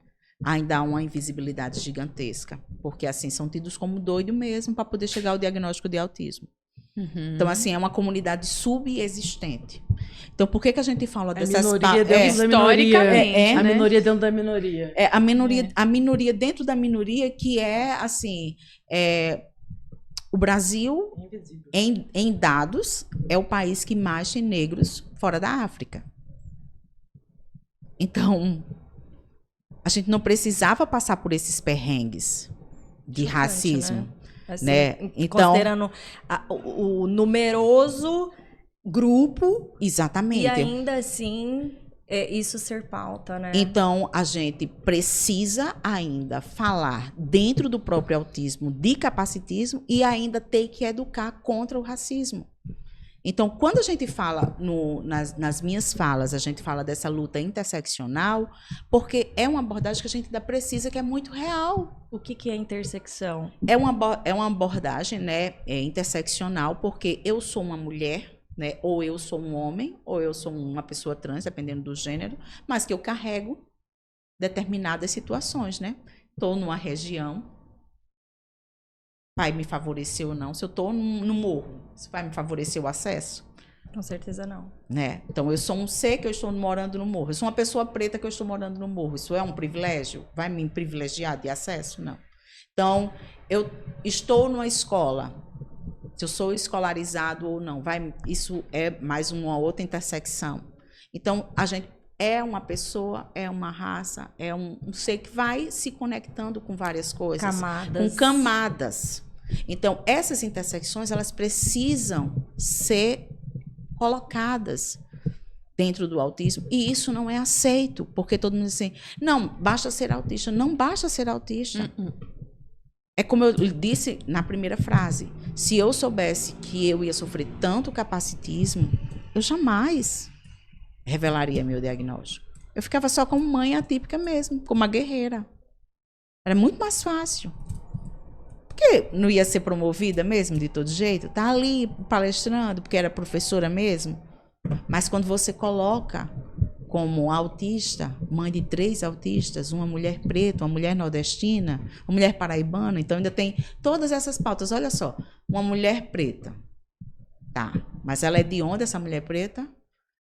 ainda há uma invisibilidade gigantesca. Porque, assim, são tidos como doido mesmo para poder chegar ao diagnóstico de autismo. Então, assim, é uma comunidade subexistente. Então, por que a gente fala dessas... minoria dentro da minoria. historicamente, A né? minoria dentro da minoria. A minoria dentro da minoria, que é, assim... o Brasil, Invisível. em dados, é o país que mais tem negros fora da África. Então, a gente não precisava passar por esses perrengues de Chocante, racismo. né? Assim, Né? Então, considerando o numeroso grupo exatamente. e ainda assim isso ser pauta, né? Então, a gente precisa ainda falar dentro do próprio autismo de capacitismo e ainda ter que educar contra o racismo. Então, quando a gente fala, nas minhas falas, a gente fala dessa luta interseccional, porque é uma abordagem que a gente ainda precisa, que é muito real. O que é intersecção? É uma abordagem, né, interseccional, porque eu sou uma mulher, né, ou eu sou um homem, ou eu sou uma pessoa trans, dependendo do gênero, mas que eu carrego determinadas situações, né? Estou numa região, vai me favorecer ou não? Se eu estou no morro, isso vai me favorecer o acesso? Com certeza não. Né? Então, eu sou um ser que eu estou morando no morro. Eu sou uma pessoa preta que eu estou morando no morro. Isso é um privilégio? Vai me privilegiar de acesso? Não. Então, eu estou numa escola. Se eu sou escolarizado ou não, isso é mais uma outra intersecção. Então, a gente é uma pessoa, é uma raça, é um ser que vai se conectando com várias coisas. Camadas. Com camadas. Então, essas intersecções, elas precisam ser colocadas dentro do autismo, e isso não é aceito, porque todo mundo diz assim, não, basta ser autista. Não basta ser autista. É como eu disse na primeira frase, se eu soubesse que eu ia sofrer tanto capacitismo, eu jamais revelaria meu diagnóstico. Eu ficava só como mãe atípica mesmo, como uma guerreira. Era muito mais fácil. Porque não ia ser promovida mesmo, de todo jeito. Tá ali palestrando, porque era professora mesmo. Mas quando você coloca como autista, mãe de 3 autistas, uma mulher preta, uma mulher nordestina, uma mulher paraibana, então ainda tem todas essas pautas. Olha só, uma mulher preta. Tá, mas ela é de onde, essa mulher preta?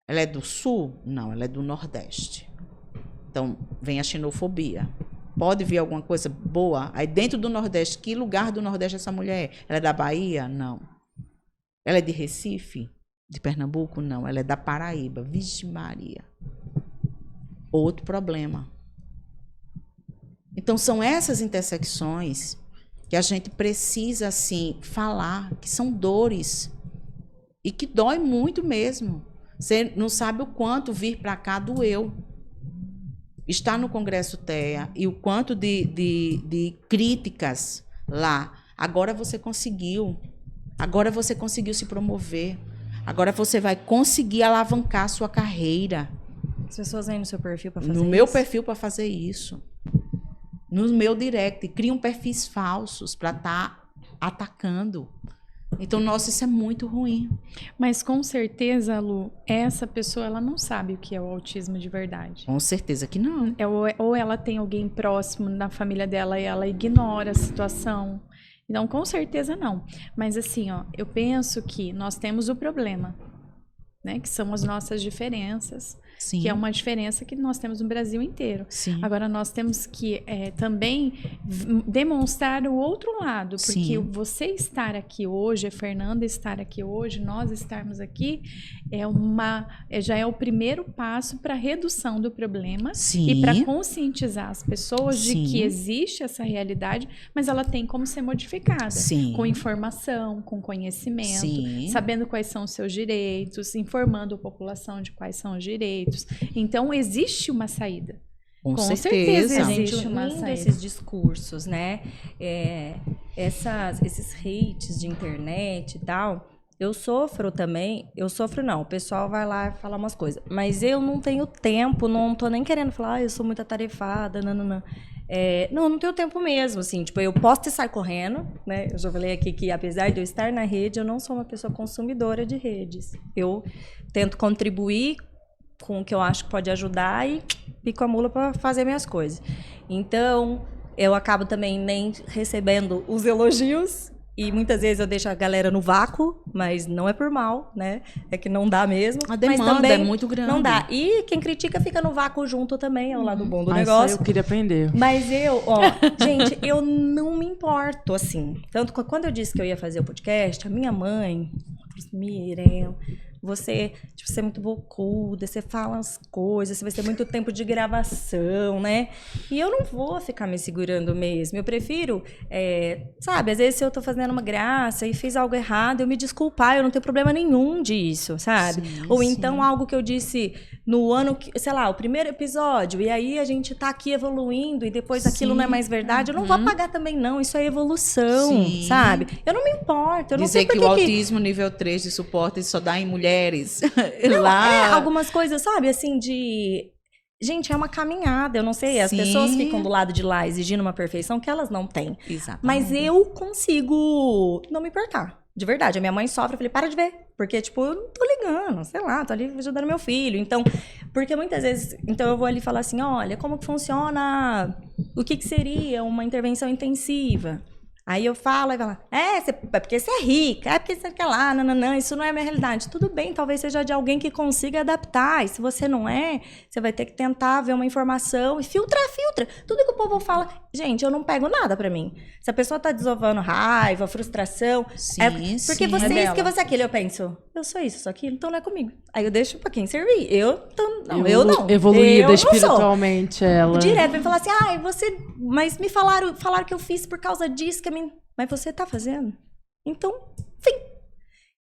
Ela é do sul? Não, ela é do nordeste. Então, vem a xenofobia. Pode vir alguma coisa boa? Aí dentro do Nordeste, que lugar do Nordeste essa mulher é? Ela é da Bahia? Não. Ela é de Recife? De Pernambuco? Não. Ela é da Paraíba. Vixe Maria. Outro problema. Então, são essas intersecções que a gente precisa, assim, falar, que são dores e que dói muito mesmo. Você não sabe o quanto vir para cá doeu. Estar no Congresso TEA e o quanto de críticas lá. Agora você conseguiu. Agora você conseguiu se promover. Agora você vai conseguir alavancar a sua carreira. As pessoas vêm no seu perfil para fazer isso? No meu perfil para fazer isso. No meu direct. Criam perfis falsos para estar atacando. Então, nossa, isso é muito ruim. Mas com certeza, Lu, essa pessoa ela não sabe o que é o autismo de verdade. Com certeza que não. Ou ela tem alguém próximo na família dela e ela ignora a situação. Então, com certeza não. Mas assim, ó, eu penso que nós temos o problema, né? Que são as nossas diferenças. Sim. Que é uma diferença que nós temos no Brasil inteiro. Sim. Agora, nós temos que também demonstrar o outro lado, porque Sim. você estar aqui hoje, a Fernanda estar aqui hoje, nós estarmos aqui, já é o primeiro passo para a redução do problema. Sim. E para conscientizar as pessoas de Sim. que existe essa realidade, mas ela tem como ser modificada. Sim. Com informação, com conhecimento, Sim. sabendo quais são os seus direitos, informando a população de quais são os direitos. Então, existe uma saída. Com certeza certeza. existe. Gente, uma unindo saída. esses discursos, né? Esses hates de internet e tal, eu sofro também. Eu sofro não, o pessoal vai lá falar umas coisas. Mas eu não tenho tempo, não tô nem querendo falar, eu sou muito atarefada, não. Não tenho tempo mesmo, assim, tipo, eu posso sair correndo, né? Eu já falei aqui que, apesar de eu estar na rede, eu não sou uma pessoa consumidora de redes. Eu tento contribuir com o que eu acho que pode ajudar e pico a mula para fazer minhas coisas. Então, eu acabo também nem recebendo os elogios e muitas vezes eu deixo a galera no vácuo, mas não é por mal, né? É que não dá mesmo. A demanda mas também é muito grande. Não dá. E quem critica fica no vácuo junto também, é o lado bom do Isso negócio. eu queria aprender. Mas gente, eu não me importo, assim. Tanto que quando eu disse que eu ia fazer o podcast, a minha mãe falou assim, Mirella, você é muito bocuda, você fala as coisas, você vai ter muito tempo de gravação, né? E eu não vou ficar me segurando mesmo. Eu prefiro, sabe, às vezes se eu tô fazendo uma graça e fiz algo errado, eu me desculpar, eu não tenho problema nenhum disso, sabe? Sim, Ou sim. então algo que eu disse no ano, sei lá, o primeiro episódio, e aí a gente tá aqui evoluindo e depois aquilo Sim. não é mais verdade, eu não vou apagar também não, isso é evolução, Sim. sabe? Eu não me importo, eu não sei Dizer que por o que autismo nível 3 de suporte só dá em mulheres. Não, Lá. algumas coisas, sabe, assim, de... Gente, é uma caminhada, eu não sei, as Sim. pessoas ficam do lado de lá exigindo uma perfeição que elas não têm. Exatamente. Mas eu consigo não me importar, de verdade. A minha mãe sofre, eu falei, para de ver, porque, tipo, eu não tô ligando, sei lá, tô ali ajudando meu filho. Então, porque muitas vezes, então eu vou ali falar assim, olha, como que funciona, o que seria uma intervenção intensiva? Aí eu falo, aí vai lá, é porque você é rica, é porque você quer lá, não, isso não é a minha realidade. Tudo bem, talvez seja de alguém que consiga adaptar, e se você não é, você vai ter que tentar ver uma informação e filtra. Tudo que o povo fala, gente, eu não pego nada pra mim. Se a pessoa tá desovando raiva, frustração, Sim, porque sim. você É é isso, que dela. você é aquilo, eu penso, eu sou isso, sou aquilo, então não é comigo. Aí eu deixo pra quem servir, eu não. Evoluída Eu não sou. espiritualmente, ela. Direto vem falar assim, mas me falaram que eu fiz por causa disso, mas você tá fazendo? Então, enfim.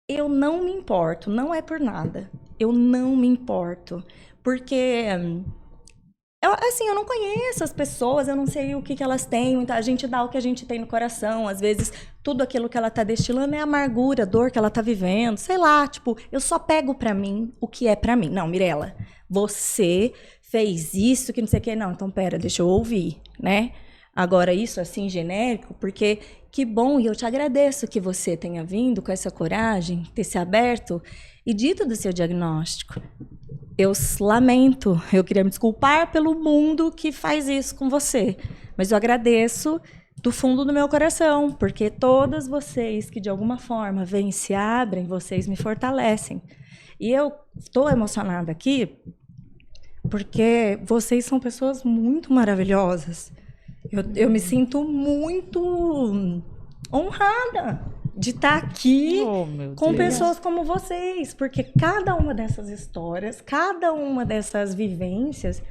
Eu não me importo, não é por nada. Eu não me importo. Porque, eu não conheço as pessoas, eu não sei o que elas têm. Então, a gente dá o que a gente tem no coração. Às vezes, tudo aquilo que ela tá destilando é amargura, a dor que ela tá vivendo. Sei lá, tipo, eu só pego pra mim o que é pra mim. Não, Mirella, você fez isso, que não sei o que. Não, então pera, deixa eu ouvir, né? Agora, isso assim, genérico, porque que bom, e eu te agradeço que você tenha vindo com essa coragem, ter se aberto e dito do seu diagnóstico. Eu lamento, eu queria me desculpar pelo mundo que faz isso com você, mas eu agradeço do fundo do meu coração, porque todas vocês que de alguma forma vêm e se abrem, vocês me fortalecem. E eu estou emocionada aqui porque vocês são pessoas muito maravilhosas. Eu me sinto muito honrada de estar aqui Oh, meu com Deus. pessoas como vocês, porque cada uma dessas histórias, cada uma dessas vivências,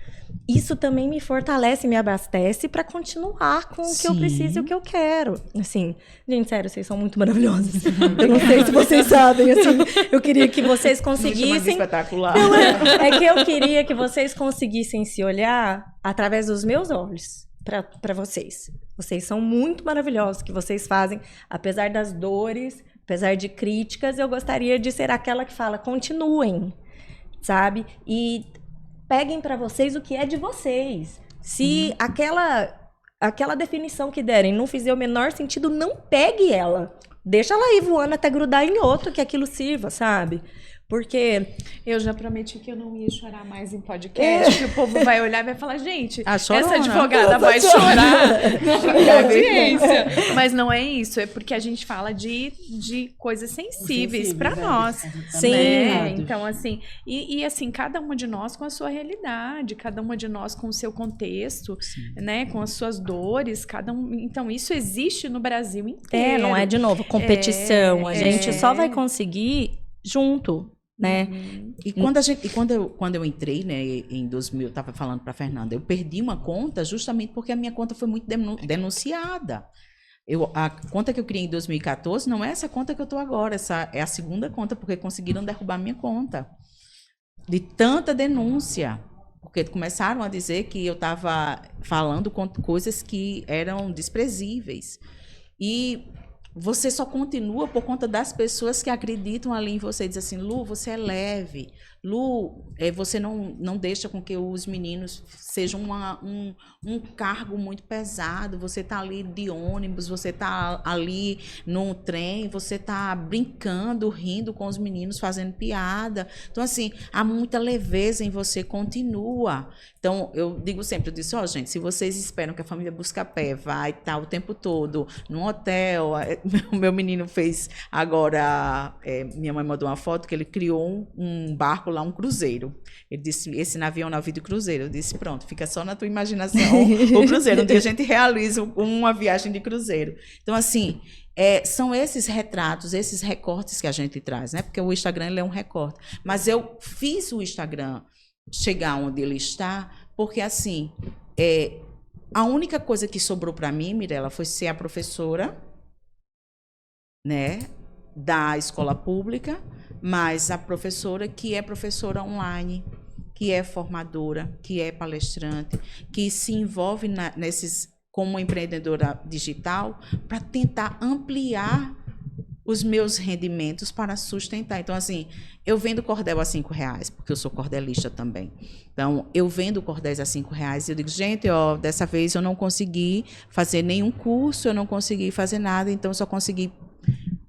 isso também me fortalece, me abastece para continuar com o que eu Sim. preciso e o que eu quero. Assim, gente, sério, vocês são muito maravilhosos. Eu não sei se vocês sabem, assim, eu queria que vocês Me chama de conseguissem. espetacular. Não, é que eu queria que vocês conseguissem se olhar através dos meus olhos para vocês. Vocês são muito maravilhosos, o que vocês fazem, apesar das dores, apesar de críticas, eu gostaria de ser aquela que fala, continuem, sabe? E peguem para vocês o que é de vocês. Se aquela definição que derem não fizer o menor sentido, não pegue ela. Deixa ela ir voando até grudar em outro, que aquilo sirva, sabe? Porque Eu já prometi que eu não ia chorar mais em podcast, que o povo vai olhar e vai falar, gente, Ah, chorona. essa advogada vai chorar na audiência. Mas não é isso, é porque a gente fala de coisas sensíveis para nós. Sim. Né? Então, assim, e assim, cada uma de nós com a sua realidade, cada uma de nós com o seu contexto, né? Com as suas dores, cada um. Então, isso existe no Brasil inteiro. não é de novo competição. A É. gente só vai conseguir junto, né? E quando eu entrei, né, em 2000, eu estava falando para Fernanda, eu perdi uma conta justamente porque a minha conta foi muito denunciada. A conta que eu criei em 2014 não é essa conta que eu estou agora, essa é a segunda conta, porque conseguiram derrubar minha conta. De tanta denúncia. Porque começaram a dizer que eu estava falando coisas que eram desprezíveis. E você só continua por conta das pessoas que acreditam ali em você. Diz assim, Lu, você é leve. Lu, você não deixa com que os meninos sejam um cargo muito pesado. Você está ali de ônibus, você está ali num trem, você está brincando, rindo com os meninos, fazendo piada. Então, assim, há muita leveza em você, continua. Então, eu digo sempre, eu disse, gente, se vocês esperam que a família Buscapé vai estar o tempo todo num hotel, o meu menino fez agora, minha mãe mandou uma foto que ele criou um barco lá, um cruzeiro. Ele disse, esse navio é um navio de cruzeiro. Eu disse, pronto, fica só na tua imaginação o cruzeiro. Um dia a gente realiza uma viagem de cruzeiro. Então, assim, são esses retratos, esses recortes que a gente traz, né? Porque o Instagram, ele é um recorte. Mas eu fiz o Instagram chegar onde ele está, porque, assim, a única coisa que sobrou para mim, Mirella, foi ser a professora, né, da escola pública, mas a professora que é professora online, que é formadora, que é palestrante, que se envolve como empreendedora digital para tentar ampliar os meus rendimentos para sustentar. Então, assim, eu vendo cordel a R$5, porque eu sou cordelista também. Então, eu vendo cordéis a R$5 e eu digo, gente, dessa vez eu não consegui fazer nenhum curso, eu não consegui fazer nada, então eu só consegui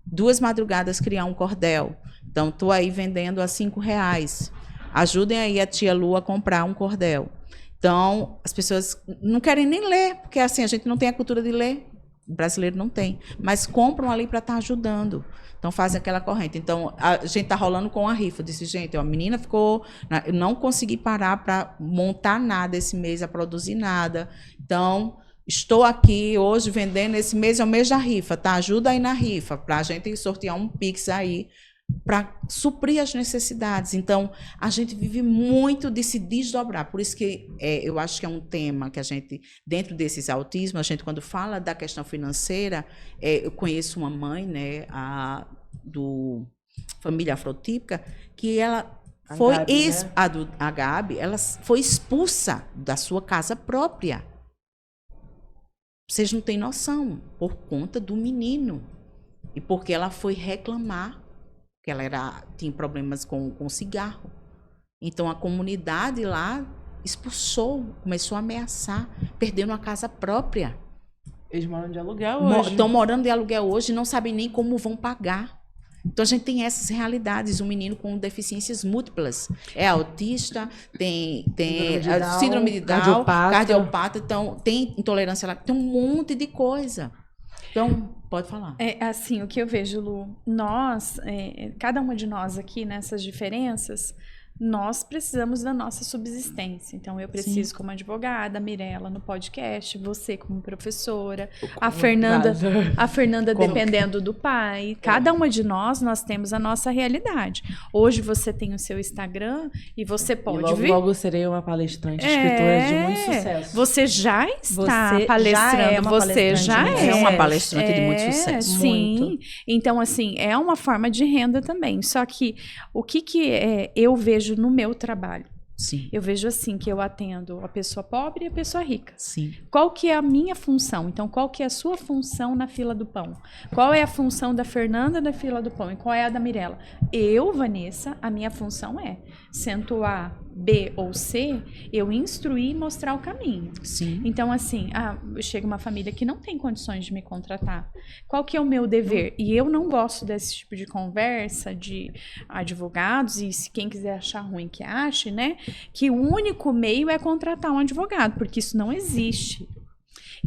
2 madrugadas criar um cordel. Então, estou aí vendendo a R$5. Ajudem aí a tia Lu a comprar um cordel. Então, as pessoas não querem nem ler, porque assim, a gente não tem a cultura de ler. O brasileiro não tem. Mas compram ali para estar ajudando. Então, fazem aquela corrente. Então, a gente está rolando com a rifa. Eu disse, gente, a menina ficou... Eu não consegui parar para montar nada esse mês, a produzir nada. Então, estou aqui hoje vendendo. Esse mês é o mês da rifa, tá? Ajuda aí na rifa, para a gente sortear um Pix aí, para suprir as necessidades. Então, a gente vive muito de se desdobrar. Por isso que eu acho que é um tema que a gente, dentro desses autismos, a gente, quando fala da questão financeira, eu conheço uma mãe, né, do Família Afrotípica, que ela foi, a Gabi, ela foi expulsa da sua casa própria. Vocês não têm noção, por conta do menino. E porque ela foi reclamar, que ela tinha problemas com cigarro. Então, a comunidade lá expulsou, começou a ameaçar, perdendo a casa própria. Eles moram de aluguel hoje. Estão morando de aluguel hoje e não sabem nem como vão pagar. Então, a gente tem essas realidades. Um menino com deficiências múltiplas. É autista, tem síndrome de Down, cardiopata, então, tem intolerância, tem um monte de coisa. Então, pode falar. Assim, o que eu vejo, Lu, nós, cada uma de nós aqui, nessas diferenças, nós precisamos da nossa subsistência. Então, eu preciso como advogada, a Mirella no podcast, você como professora, a Fernanda dependendo do pai. Cada uma de nós temos a nossa realidade. Hoje você tem o seu Instagram e você pode logo, logo serei uma palestrante, escritora de muito sucesso. Você já está Você palestrando, você já É uma palestrante de muito sucesso. Sim. Muito. Então, assim, é uma forma de renda também. Só que o que eu vejo no meu trabalho? Sim. Eu vejo assim que eu atendo a pessoa pobre e a pessoa rica. Sim. Qual que é a minha função? Então, qual que é a sua função na fila do pão? Qual é a função da Fernanda na fila do pão? E qual é a da Mirella? Eu, Vanessa, a minha função é, sendo A, B ou C, eu instruir e mostrar o caminho. Sim. Então, assim, chega uma família que não tem condições de me contratar. Qual que é o meu dever? E eu não gosto desse tipo de conversa de advogados, e se quem quiser achar ruim que ache, né? Que o único meio é contratar um advogado, porque isso não existe.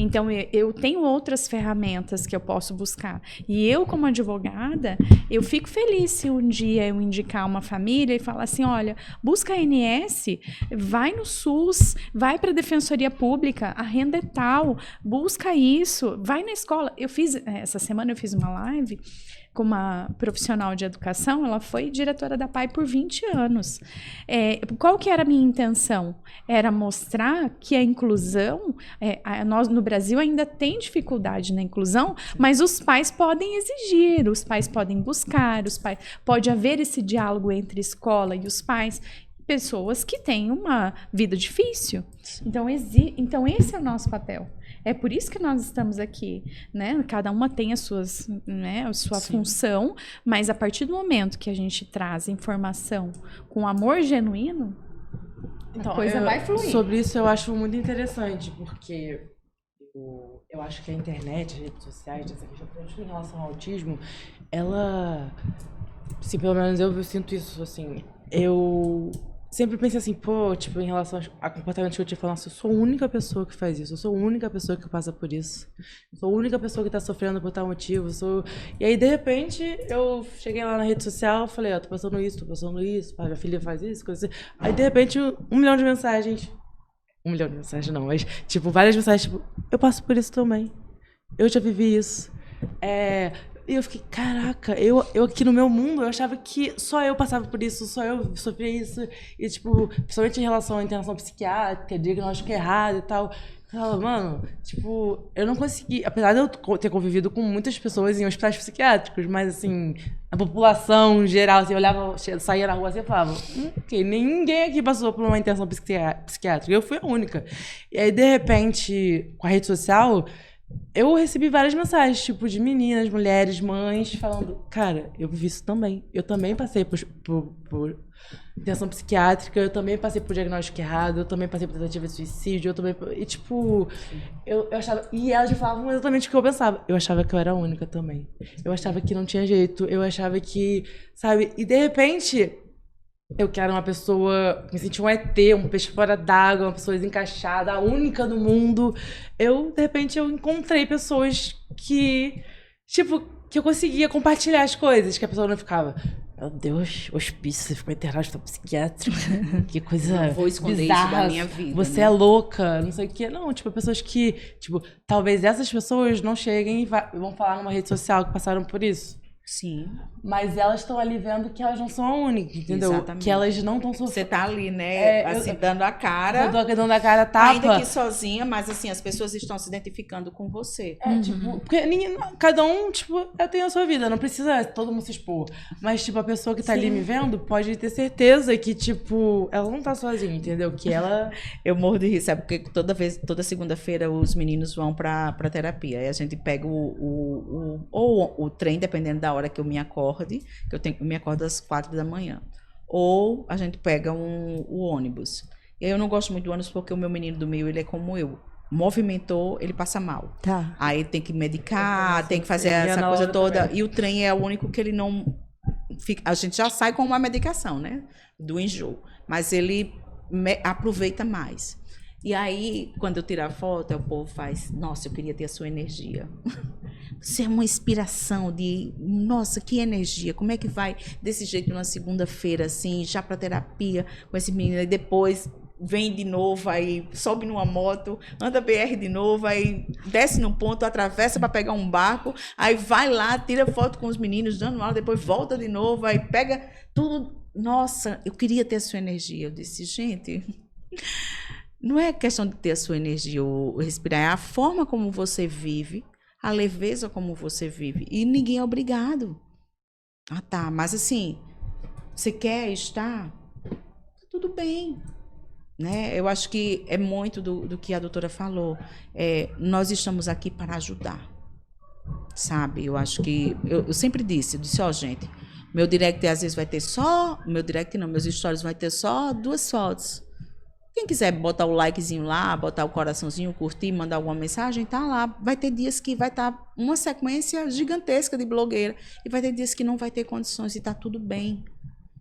Então, eu tenho outras ferramentas que eu posso buscar. E eu, como advogada, eu fico feliz se um dia eu indicar uma família e falar assim, olha, busca a ANS, vai no SUS, vai para a Defensoria Pública, a renda é tal, busca isso, vai na escola. Essa semana eu fiz uma live com uma profissional de educação, ela foi diretora da PAI por 20 anos. Qual que era a minha intenção? Era mostrar que a inclusão, nós no Brasil ainda tem dificuldade na inclusão, mas os pais podem exigir, os pais podem buscar, pode haver esse diálogo entre escola e os pais, pessoas que têm uma vida difícil. Então esse é o nosso papel. É por isso que nós estamos aqui, né? Cada uma tem a sua função, mas a partir do momento que a gente traz informação com amor genuíno, a coisa vai fluir. Sobre isso eu acho muito interessante, porque eu acho que a internet, as redes sociais, essa questão em relação ao autismo, ela, assim, pelo menos eu sinto isso, assim, eu sempre pensei assim, em relação a comportamento que eu te falo, nossa, eu sou a única pessoa que faz isso, eu sou a única pessoa que passa por isso, eu sou a única pessoa que tá sofrendo por tal motivo, E aí, de repente, eu cheguei lá na rede social, falei, tô passando isso, minha filha faz isso, coisa assim. Aí, de repente, 1 milhão de mensagens, 1 milhão de mensagens não, mas, várias mensagens, eu passo por isso também, eu já vivi isso, E eu fiquei, caraca, eu aqui no meu mundo, eu achava que só eu passava por isso, só eu sofria isso. E, principalmente em relação à internação psiquiátrica, diagnóstico errado e tal. Eu falava, mano, eu não consegui... Apesar de eu ter convivido com muitas pessoas em hospitais psiquiátricos, mas, assim, a população em geral, assim, eu olhava, saía na rua assim e falava, ok, ninguém aqui passou por uma internação psiquiátrica, eu fui a única. E aí, de repente, com a rede social... Eu recebi várias mensagens, de meninas, mulheres, mães, falando, cara, eu vivi isso também. Eu também passei por internação psiquiátrica, eu também passei por diagnóstico errado, eu também passei por tentativa de suicídio, eu achava... E elas falavam exatamente o que eu pensava. Eu achava que eu era a única também. Eu achava que não tinha jeito, eu achava que, sabe? E, de repente... Eu que era uma pessoa, me sentia um ET, um peixe fora d'água, uma pessoa desencaixada, a única do mundo. De repente, eu encontrei pessoas que eu conseguia compartilhar as coisas, que a pessoa não ficava, meu Deus, hospício, você ficou internado de psiquiátrico, que coisa não vou esconder bizarra, isso da minha vida, você né? é louca, não sei o quê. Não, pessoas que, talvez essas pessoas não cheguem e vão falar numa rede social que passaram por isso. Sim. Mas elas estão ali vendo que elas não são a única, entendeu? Exatamente. Que elas não estão sofrendo. Você tá ali, né? Dando a cara. Eu tô dando a cara, tapa. Ainda que sozinha, mas assim, as pessoas estão se identificando com você. Porque cada um, tem a sua vida, não precisa todo mundo se expor. Mas, a pessoa que tá ali me vendo pode ter certeza que, ela não tá sozinha, entendeu? Que ela... Eu morro de rir, sabe? Porque toda segunda-feira os meninos vão pra terapia. Aí a gente pega o trem, dependendo da hora que eu me acorde, que eu me acordo às 4 da manhã. Ou a gente pega o ônibus. E aí eu não gosto muito do ônibus porque o meu menino do meio, ele é como eu. Movimentou, ele passa mal. Tá. Aí tem que medicar, tem que fazer essa coisa toda. Também. E o trem é o único que ele não... A gente já sai com uma medicação, né? Do enjoo. Mas ele aproveita mais. E aí, quando eu tirar a foto, o povo faz, nossa, eu queria ter a sua energia. ser uma inspiração de, nossa, que energia, como é que vai desse jeito numa segunda-feira, assim, já para terapia com esse menino, e depois vem de novo, aí sobe numa moto, anda BR de novo, aí desce num ponto, atravessa para pegar um barco, aí vai lá, tira foto com os meninos, dando aula, depois volta de novo, aí pega tudo. Nossa, eu queria ter a sua energia. Eu disse, gente, não é questão de ter a sua energia ou respirar, é a forma como você vive, a leveza como você vive. E ninguém é obrigado. Ah, tá, mas assim, você quer estar? Tudo bem. Né? Eu acho que é muito do que a doutora falou. Nós estamos aqui para ajudar, sabe? Eu acho que... Eu sempre disse, ó, gente, meu direct às vezes vai ter só... Meu direct não, meus stories vai ter só 2 fotos. Quem quiser botar o likezinho lá, botar o coraçãozinho, curtir, mandar alguma mensagem, tá lá. Vai ter dias que vai estar uma sequência gigantesca de blogueira. E vai ter dias que não vai ter condições e tá tudo bem.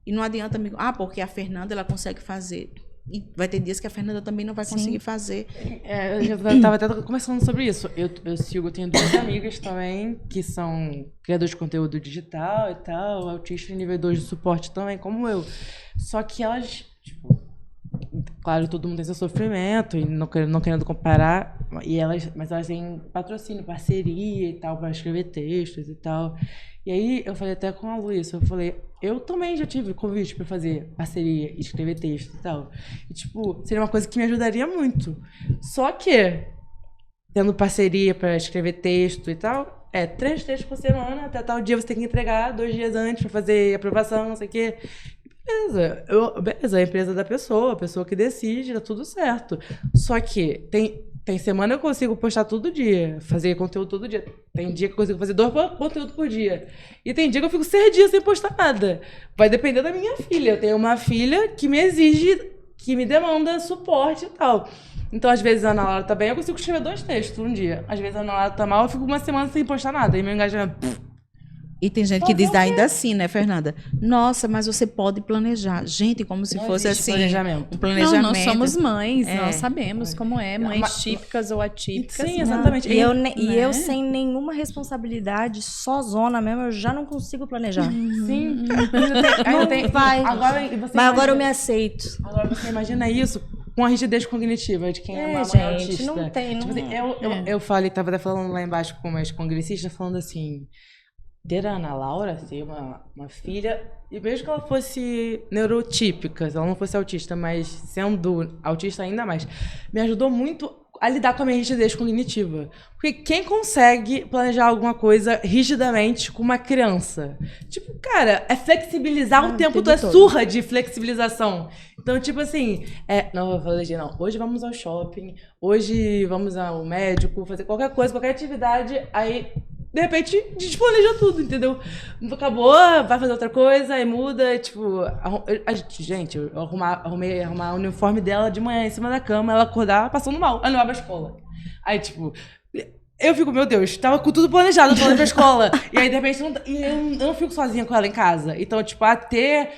E não adianta, amigo, porque a Fernanda, ela consegue fazer... E vai ter dias que a Fernanda também não vai conseguir fazer. Eu já estava até conversando sobre isso. Eu tenho 2 amigas também, que são criadores de conteúdo digital e tal, autistas nível 2 de suporte também, como eu. Só que elas, tipo, claro, todo mundo tem seu sofrimento, e não querendo comparar, mas elas têm patrocínio, parceria e tal, para escrever textos e tal. E aí eu falei até com a Lu isso, eu falei, eu também já tive convite para fazer parceria, escrever texto e tal. E tipo, seria uma coisa que me ajudaria muito. Só que, tendo parceria para escrever texto e tal, 3 textos por semana, até tal dia você tem que entregar 2 dias antes para fazer aprovação, não sei o quê. Beleza, a empresa da pessoa, a pessoa que decide, tá tudo certo. Só que tem semana que eu consigo postar todo dia, fazer conteúdo todo dia. Tem dia que eu consigo fazer 2 conteúdos por dia. E tem dia que eu fico 6 dias sem postar nada. Vai depender da minha filha. Eu tenho uma filha que me exige, que me demanda suporte e tal. Então, às vezes, a Ana Laura tá bem, eu consigo escrever 2 textos um dia. Às vezes, a Ana Laura tá mal, eu fico uma semana sem postar nada. E meu engajamento... E tem gente que diz ainda assim, né, Fernanda? Nossa, mas você pode planejar. Gente, como se fosse assim. Planejamento. Um planejamento. Não, nós somos mães, nós sabemos como é, mães típicas ou atípicas. Sim, exatamente. E eu, sem nenhuma responsabilidade, só zona mesmo, eu já não consigo planejar. Sim. Não vai. Mas agora eu me aceito. Agora você imagina isso com a rigidez cognitiva de quem é uma mãe gente, autista. não tem. Tipo assim, eu falei, tava até falando lá embaixo com umas congressistas, falando assim... ter a Ana Laura ser uma filha, e mesmo que ela fosse neurotípica, se ela não fosse autista, mas sendo autista ainda mais, me ajudou muito a lidar com a minha rigidez cognitiva. Porque quem consegue planejar alguma coisa rigidamente com uma criança? Tipo, cara, é flexibilizar o tempo todo, é surra de flexibilização. Então, tipo assim, não, eu falei, não, hoje vamos ao shopping, hoje vamos ao médico, fazer qualquer coisa, qualquer atividade, aí... De repente, desplaneja tudo, entendeu? Acabou, vai fazer outra coisa, aí muda, tipo... Gente, eu arrumei o uniforme dela de manhã em cima da cama, ela acordar passando mal, ela não vai pra escola. Aí, tipo... Eu fico, meu Deus, tava com tudo planejado pra ir pra escola. E aí, de repente, eu não fico sozinha com ela em casa. Então, tipo,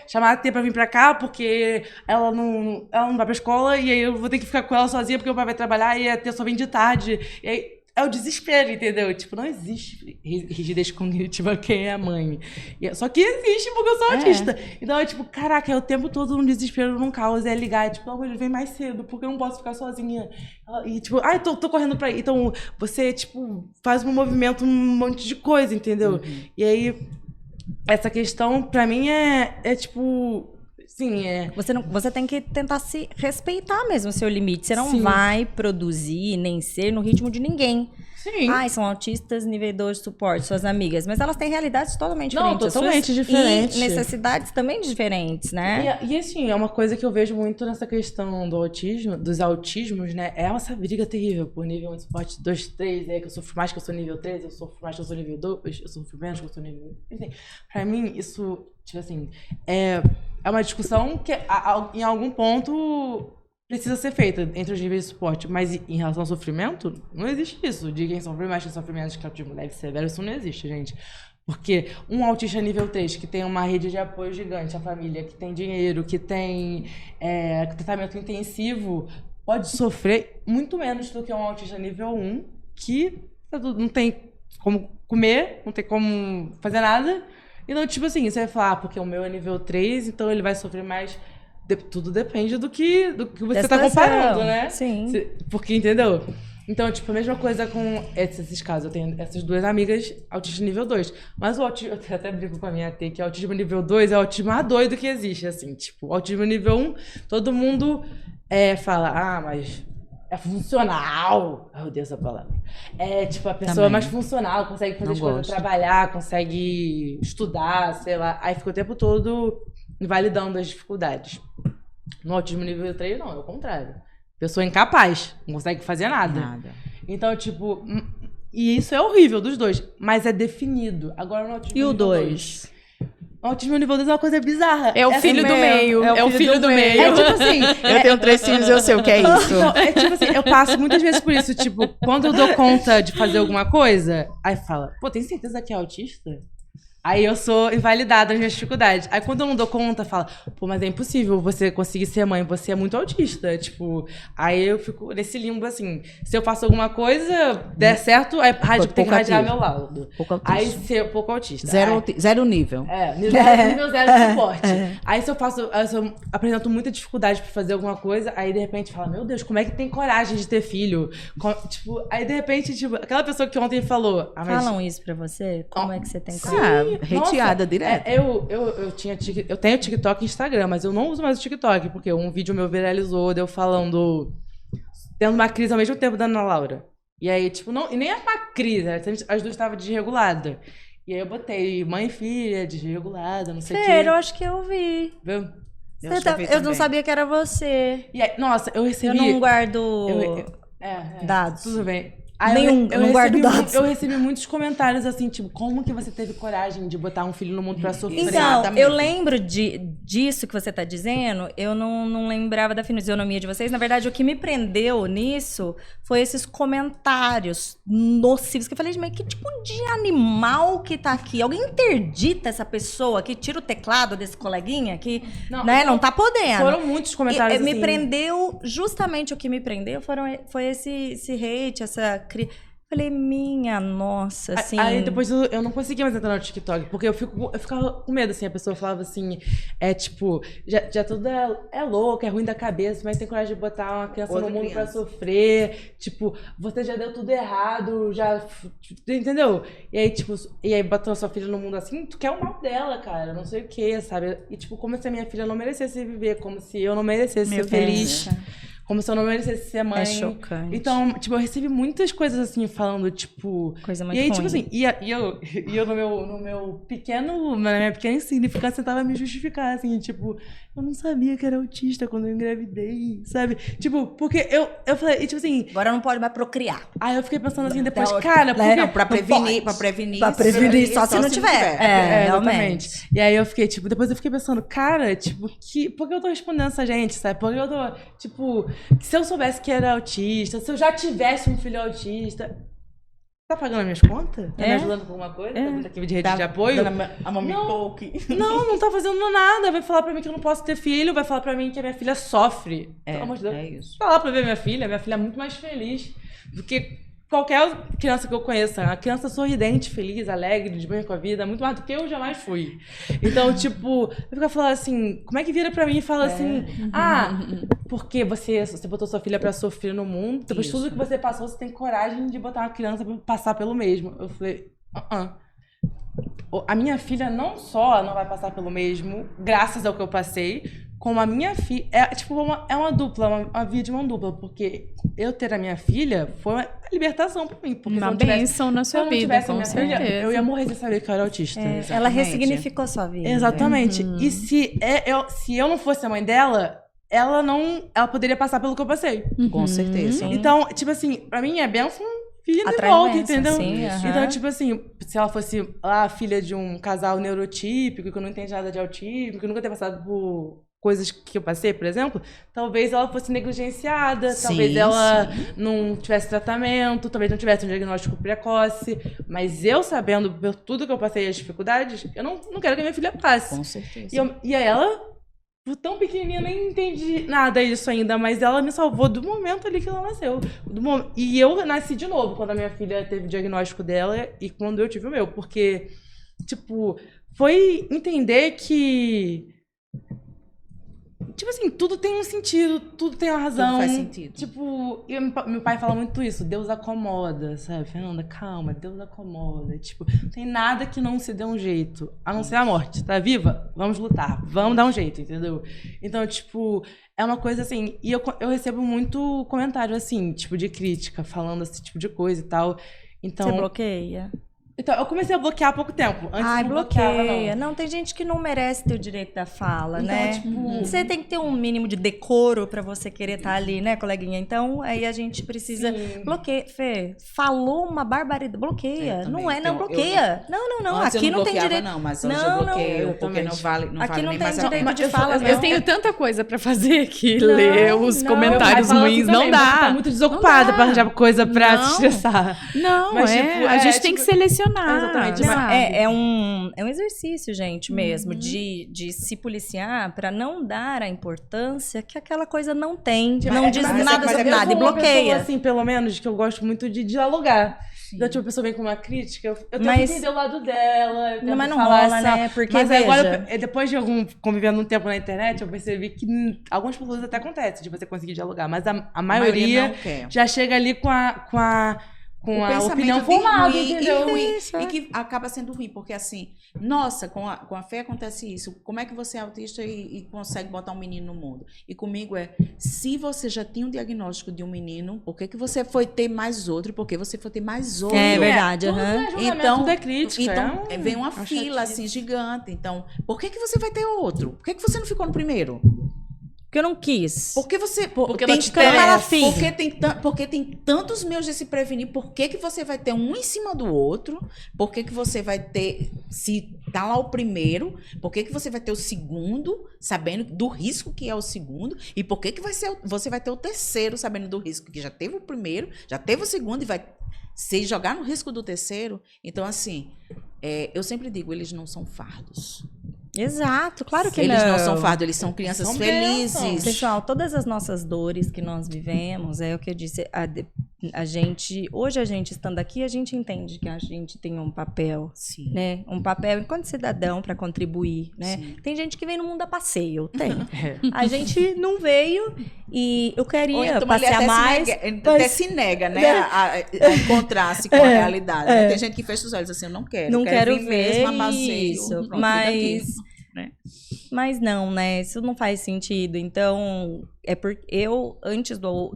chamar a T pra vir pra cá, porque ela não vai pra escola, e aí eu vou ter que ficar com ela sozinha, porque o pai vai trabalhar, e a T só vem de tarde. E aí... É o desespero, entendeu? Tipo, não existe rigidez cognitiva quem é a mãe. Só que existe porque eu sou autista. Então é tipo, caraca, é o tempo todo num desespero, num caos. É ligar, tipo, ele vem mais cedo, porque eu não posso ficar sozinha. E tipo, tô correndo pra ir. Então você, tipo, faz um movimento, um monte de coisa, entendeu? Uhum. E aí, essa questão, pra mim, é tipo... Sim, Você tem que tentar se respeitar mesmo o seu limite. Você não vai produzir nem ser no ritmo de ninguém. Sim. São autistas nível 2 de suporte, suas amigas. Mas elas têm realidades totalmente diferentes. Não, totalmente diferentes. E necessidades também diferentes, né? E assim, é uma coisa que eu vejo muito nessa questão do autismo, dos autismos, né? É essa briga terrível por nível 1 de suporte 2, 3, que eu sofro mais que eu sou nível 3, eu sofro mais que eu sou nível 2, eu sofro menos que eu sou nível 1. Assim, pra mim, isso, tipo assim, é uma discussão que em algum ponto precisa ser feita entre os níveis de suporte, mas em relação ao sofrimento, não existe isso. De quem sofre mais, quem sofre menos, que o autismo leve e severo, isso não existe, gente. Porque um autista nível 3, que tem uma rede de apoio gigante, a família, que tem dinheiro, que tem tratamento intensivo, pode sofrer muito menos do que um autista nível 1, que não tem como comer, não tem como fazer nada. Então, tipo assim, você vai falar, porque o meu é nível 3, então ele vai sofrer mais. Tudo depende do que você tá comparando, né? Sim. Porque, entendeu? Então, tipo, a mesma coisa com esses casos. Eu tenho essas duas amigas, autismo nível 2. Mas o autismo, eu até brinco com a minha tia, que o autismo nível 2 é o autismo mais doido que existe, assim. Tipo, o autismo nível 1, todo mundo fala, mas é funcional. Eu odeio essa palavra. É, tipo, a pessoa Também. é mais funcional, consegue fazer Não as coisas, gosto. trabalhar, consegue estudar, sei lá. Aí fica o tempo todo invalidando as dificuldades. No autismo nível 3, não, é o contrário. Pessoa incapaz, não consegue fazer nada. Então, tipo, e isso é horrível dos dois, mas é definido. Agora no autismo E o nível 2? O autismo nível 2 é uma coisa bizarra. É o filho do meio. É o filho do meio. É tipo assim, Eu tenho 3 filhos, eu sei o que é isso. então, é tipo assim, eu passo muitas vezes por isso, tipo, quando eu dou conta de fazer alguma coisa, aí fala, pô, tem certeza que é autista? Aí eu sou invalidada nas minhas dificuldades. Aí quando eu não dou conta, fala, pô, mas é impossível você conseguir ser mãe, você é muito autista. Tipo, aí eu fico nesse limbo assim. Se eu faço alguma coisa, der certo, aí tem que radiar meu laudo. Pouco autista. Aí ser pouco autista. Zero nível. Nível zero de suporte. Aí se eu apresento muita dificuldade pra fazer alguma coisa, aí de repente fala, meu Deus, como é que tem coragem de ter filho? Tipo, aí de repente, tipo, aquela pessoa que ontem falou... Falam isso pra você? Como é que você tem coragem? Reteada direto. Eu tenho TikTok e Instagram, mas eu não uso mais o TikTok, porque um vídeo meu viralizou, de eu falando, tendo uma crise ao mesmo tempo da Ana Laura. E aí, tipo, e nem é uma crise, as duas estavam desreguladas. E aí eu botei mãe e filha, desregulada, não sei o quê. Sério, eu acho que eu vi. Viu? Eu não sabia que era você. E aí, nossa, eu recebi... Eu não guardo dados. Tudo bem. Não guardo dados. Eu recebi muitos comentários assim, tipo, como que você teve coragem de botar um filho no mundo pra sofrer? Então, Exatamente. eu lembro disso que você tá dizendo, eu não lembrava da fisionomia de vocês. Na verdade, o que me prendeu nisso foi esses comentários nocivos, que eu falei, mas que tipo de animal que tá aqui? Alguém interdita essa pessoa que tira o teclado desse coleguinha que não tá podendo. Foram muitos comentários assim. Me prendeu, justamente o que me prendeu foi esse hate, essa... Falei, minha nossa, assim... Aí depois eu não conseguia mais entrar no TikTok, porque eu ficava com medo, assim, a pessoa falava assim, tipo, já tudo é louco, é ruim da cabeça, mas tem coragem de botar uma criança no mundo pra sofrer, tipo, você já deu tudo errado, entendeu? E aí, tipo, botando a sua filha no mundo assim, tu quer o mal dela, cara, não sei o que, sabe? E tipo, como se a minha filha não merecesse viver, como se eu não merecesse ser feliz. Como se eu não merecesse ser mãe. É chocante. Então, tipo, eu recebi muitas coisas assim, falando, tipo... Coisa muito E aí, ruim. tipo assim, eu na minha pequena insignificância, tava me justificar, assim, tipo... Eu não sabia que era autista quando eu engravidei, sabe? Tipo, porque eu falei, e, tipo assim... Agora não pode mais procriar. Aí eu fiquei pensando assim, depois, cara... Pra prevenir, só se não tiver. Exatamente. E aí eu fiquei, tipo, depois eu fiquei pensando, cara, tipo, por que eu tô respondendo essa gente, sabe? Por que eu tô, tipo... Se eu soubesse que era autista, se eu já tivesse um filho autista... Tá pagando as minhas contas? Tá me ajudando com alguma coisa? Tá vindo aqui de rede de apoio? Não tá fazendo nada. Vai falar pra mim que eu não posso ter filho, vai falar pra mim que a minha filha sofre. Pelo amor de Deus. É isso. Tá lá pra ver minha filha é muito mais feliz do que qualquer criança que eu conheça. Uma criança sorridente, feliz, alegre, de bem com a vida, muito mais do que eu jamais fui. Então, tipo, eu fico falando assim, como é que vira pra mim e fala assim, porque você botou sua filha pra sofrer no mundo, depois de tudo que você passou, você tem coragem de botar uma criança pra passar pelo mesmo. Eu falei, a minha filha não só não vai passar pelo mesmo, graças ao que eu passei, como a minha filha... É uma dupla, uma via de mão dupla, porque eu ter a minha filha foi uma libertação pra mim. Porque uma bênção na sua vida, com certeza. Eu ia morrer sem saber que eu era autista. Ela ressignificou a sua vida. Exatamente. E se eu não fosse a mãe dela, ela poderia passar pelo que eu passei. Com certeza. Então, tipo assim, pra mim é bênção filha de Atrai volta, bênção, entendeu? sim, Então, tipo assim, se ela fosse filha de um casal neurotípico, que eu não entendo nada de autismo, que eu nunca tenha passado por coisas que eu passei, por exemplo, talvez ela fosse negligenciada, talvez ela não tivesse tratamento, talvez não tivesse um diagnóstico precoce, mas eu sabendo por tudo que eu passei, as dificuldades, eu não quero que a minha filha passe. Com certeza. E ela tão pequenininha, nem entendi nada disso ainda, mas ela me salvou do momento ali que ela nasceu. E eu nasci de novo quando a minha filha teve o diagnóstico dela e quando eu tive o meu, porque, tipo, foi entender que, tipo assim, tudo tem um sentido, tudo tem uma razão. Tudo faz sentido. Tipo, meu pai fala muito isso, Deus acomoda, sabe? Fernanda, calma, Deus acomoda. Tipo, não tem nada que não se dê um jeito, a não ser a morte. Tá viva? Vamos lutar, vamos dar um jeito, entendeu? Então, tipo, é uma coisa assim, e eu recebo muito comentário assim, tipo, de crítica, falando esse tipo de coisa e tal. Então, Você bloqueia? Então, eu comecei a bloquear há pouco tempo. Antes Ai, não bloqueava, bloqueia. não. Não, tem gente que não merece ter o direito da fala, Então, né? tipo, Você tem que ter um mínimo de decoro pra você querer estar ali, né, coleguinha? Então, aí a gente precisa... Sim. Bloqueia. Fê, falou uma barbaridade. Bloqueia. Eu também. Não é, não, Eu- bloqueia. Não. Antes Aqui eu não tem bloqueava, direito... não, mas hoje Não, eu não. bloqueio, porque não Exatamente. vale, não Aqui vale não nem tem mais direito de eu- fala, eu- não. Eu tenho tanta coisa pra fazer que Não, ler os não. comentários Meu pai fala ruins assim não também, você tá dá. muito desocupada pra arranjar coisa pra te Não. estressar. Não, Mas, é, tipo, a é, gente tem que tipo, selecionar. exatamente, Não, sabe? é um exercício, gente, mesmo, Uhum. de se policiar pra não dar a importância que aquela coisa não tem, Mas- não diz mas- nada mas- sobre Eu nada e sou uma pessoa, bloqueia. assim, pelo menos, que eu gosto muito de dialogar. Então, tipo, a pessoa vem com uma crítica, eu tento Mas- entender o lado dela, eu tento Mas não falar rola, essa... né? Porque, Mas veja... agora, depois de convivendo um tempo na internet, eu percebi que algumas pessoas até acontece de você conseguir dialogar, mas a maioria não quer. já chega ali com a pensamento opinião de formada, ruim, entendeu? E que acaba sendo ruim, porque assim, nossa, com a fé acontece isso. Como é que você é autista e consegue botar um menino no mundo? E comigo se você já tinha um diagnóstico de um menino, por que você foi ter mais outro? E por que você foi ter mais outro? É verdade, Tudo aham. é julgamento, Então, tudo é crítica. então vem uma uma fila chatice. assim gigante. Então, por que você vai ter outro? Por que você não ficou no primeiro? Porque eu não quis. Porque você. Porque tem não te tan- interessa. porque tem tantos meios de se prevenir. Por que você vai ter um em cima do outro? Por que você vai ter. Se tá lá o primeiro, por que você vai ter o segundo, sabendo do risco que é o segundo? E por que você vai ter o terceiro, sabendo do risco que já teve o primeiro, já teve o segundo e vai se jogar no risco do terceiro? Então, assim, eu sempre digo, eles não são fardos. Exato, claro que Eles não. não são fardos, eles são crianças São felizes. bênçãos. Pessoal, todas as nossas dores que nós vivemos, é o que eu disse, a gente, hoje a gente estando aqui, a gente entende que a gente tem um papel, Sim. né? Um papel enquanto cidadão para contribuir, né? Sim. Tem gente que vem no mundo a passeio, tem. A gente não veio e eu Ou queria então, ele passear até mais. até se nega, né? A encontrar-se com a realidade. né? Tem gente que fecha os olhos assim, eu não quero. Não eu quero vir ver mesmo a passeio. isso, Pronto, fica mas aqui, né? mas não, né? Isso não faz sentido. Então, é porque eu antes do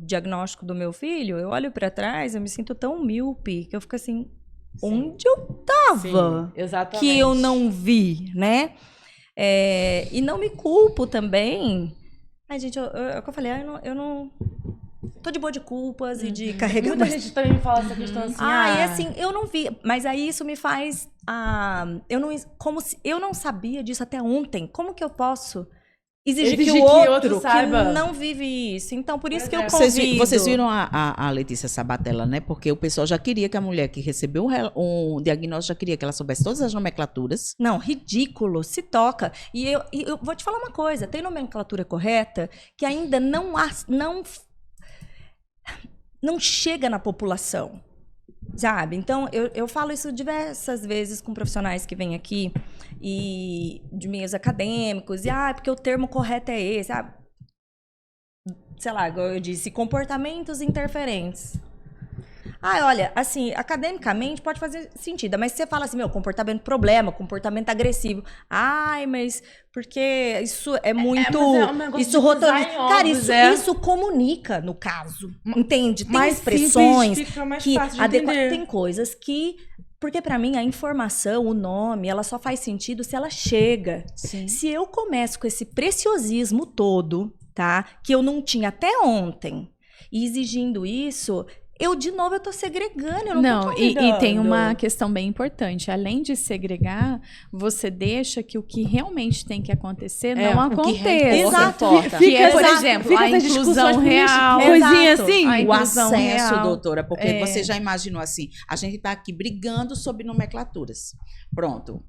diagnóstico do meu filho, eu olho pra trás, eu me sinto tão míope que eu fico assim, onde eu tava? Sim, exatamente. Que eu não vi, né? E não me culpo também. Ai, gente, é o que eu falei, eu não tô de boa de culpas e de carregar Muita gente também me fala essa questão assim. e assim, eu não vi, mas aí isso me faz, como se eu não sabia disso até ontem, como que eu posso exigir que Exigir o que outro, outro saiba. que não vive isso? Então, por isso que eu Vocês, convido. vocês viram a Letícia Sabatella, né? Porque o pessoal já queria que a mulher que recebeu um diagnóstico já queria que ela soubesse todas as nomenclaturas. Não, ridículo, se toca. E eu vou te falar uma coisa, tem nomenclatura correta que ainda não chega na população, sabe? Então, eu falo isso diversas vezes com profissionais que vêm aqui e de meios acadêmicos, porque o termo correto é esse, sei lá, igual eu disse, comportamentos interferentes. Olha, assim, academicamente pode fazer sentido, mas você fala assim, comportamento problema, comportamento agressivo. Mas porque isso é muito... mas é um negócio isso de pisar em Cara, ovos, isso comunica, no caso, entende? Tem mais expressões simples, fica mais que fácil de entender. tem coisas que... Porque pra mim a informação, o nome, ela só faz sentido se ela chega. Sim. Se eu começo com esse preciosismo todo, tá? Que eu não tinha até ontem, e exigindo isso... de novo, eu tô segregando, eu não tô e tem convidando. uma questão bem importante. Além de segregar, você deixa que o que realmente tem que acontecer não o que aconteça. Exato. Que é, por Exato. exemplo, a essas inclusão discussões real. coisinha Exato. assim. A O inclusão acesso, real. doutora, porque você já imaginou assim, a gente está aqui brigando sobre nomenclaturas. Pronto,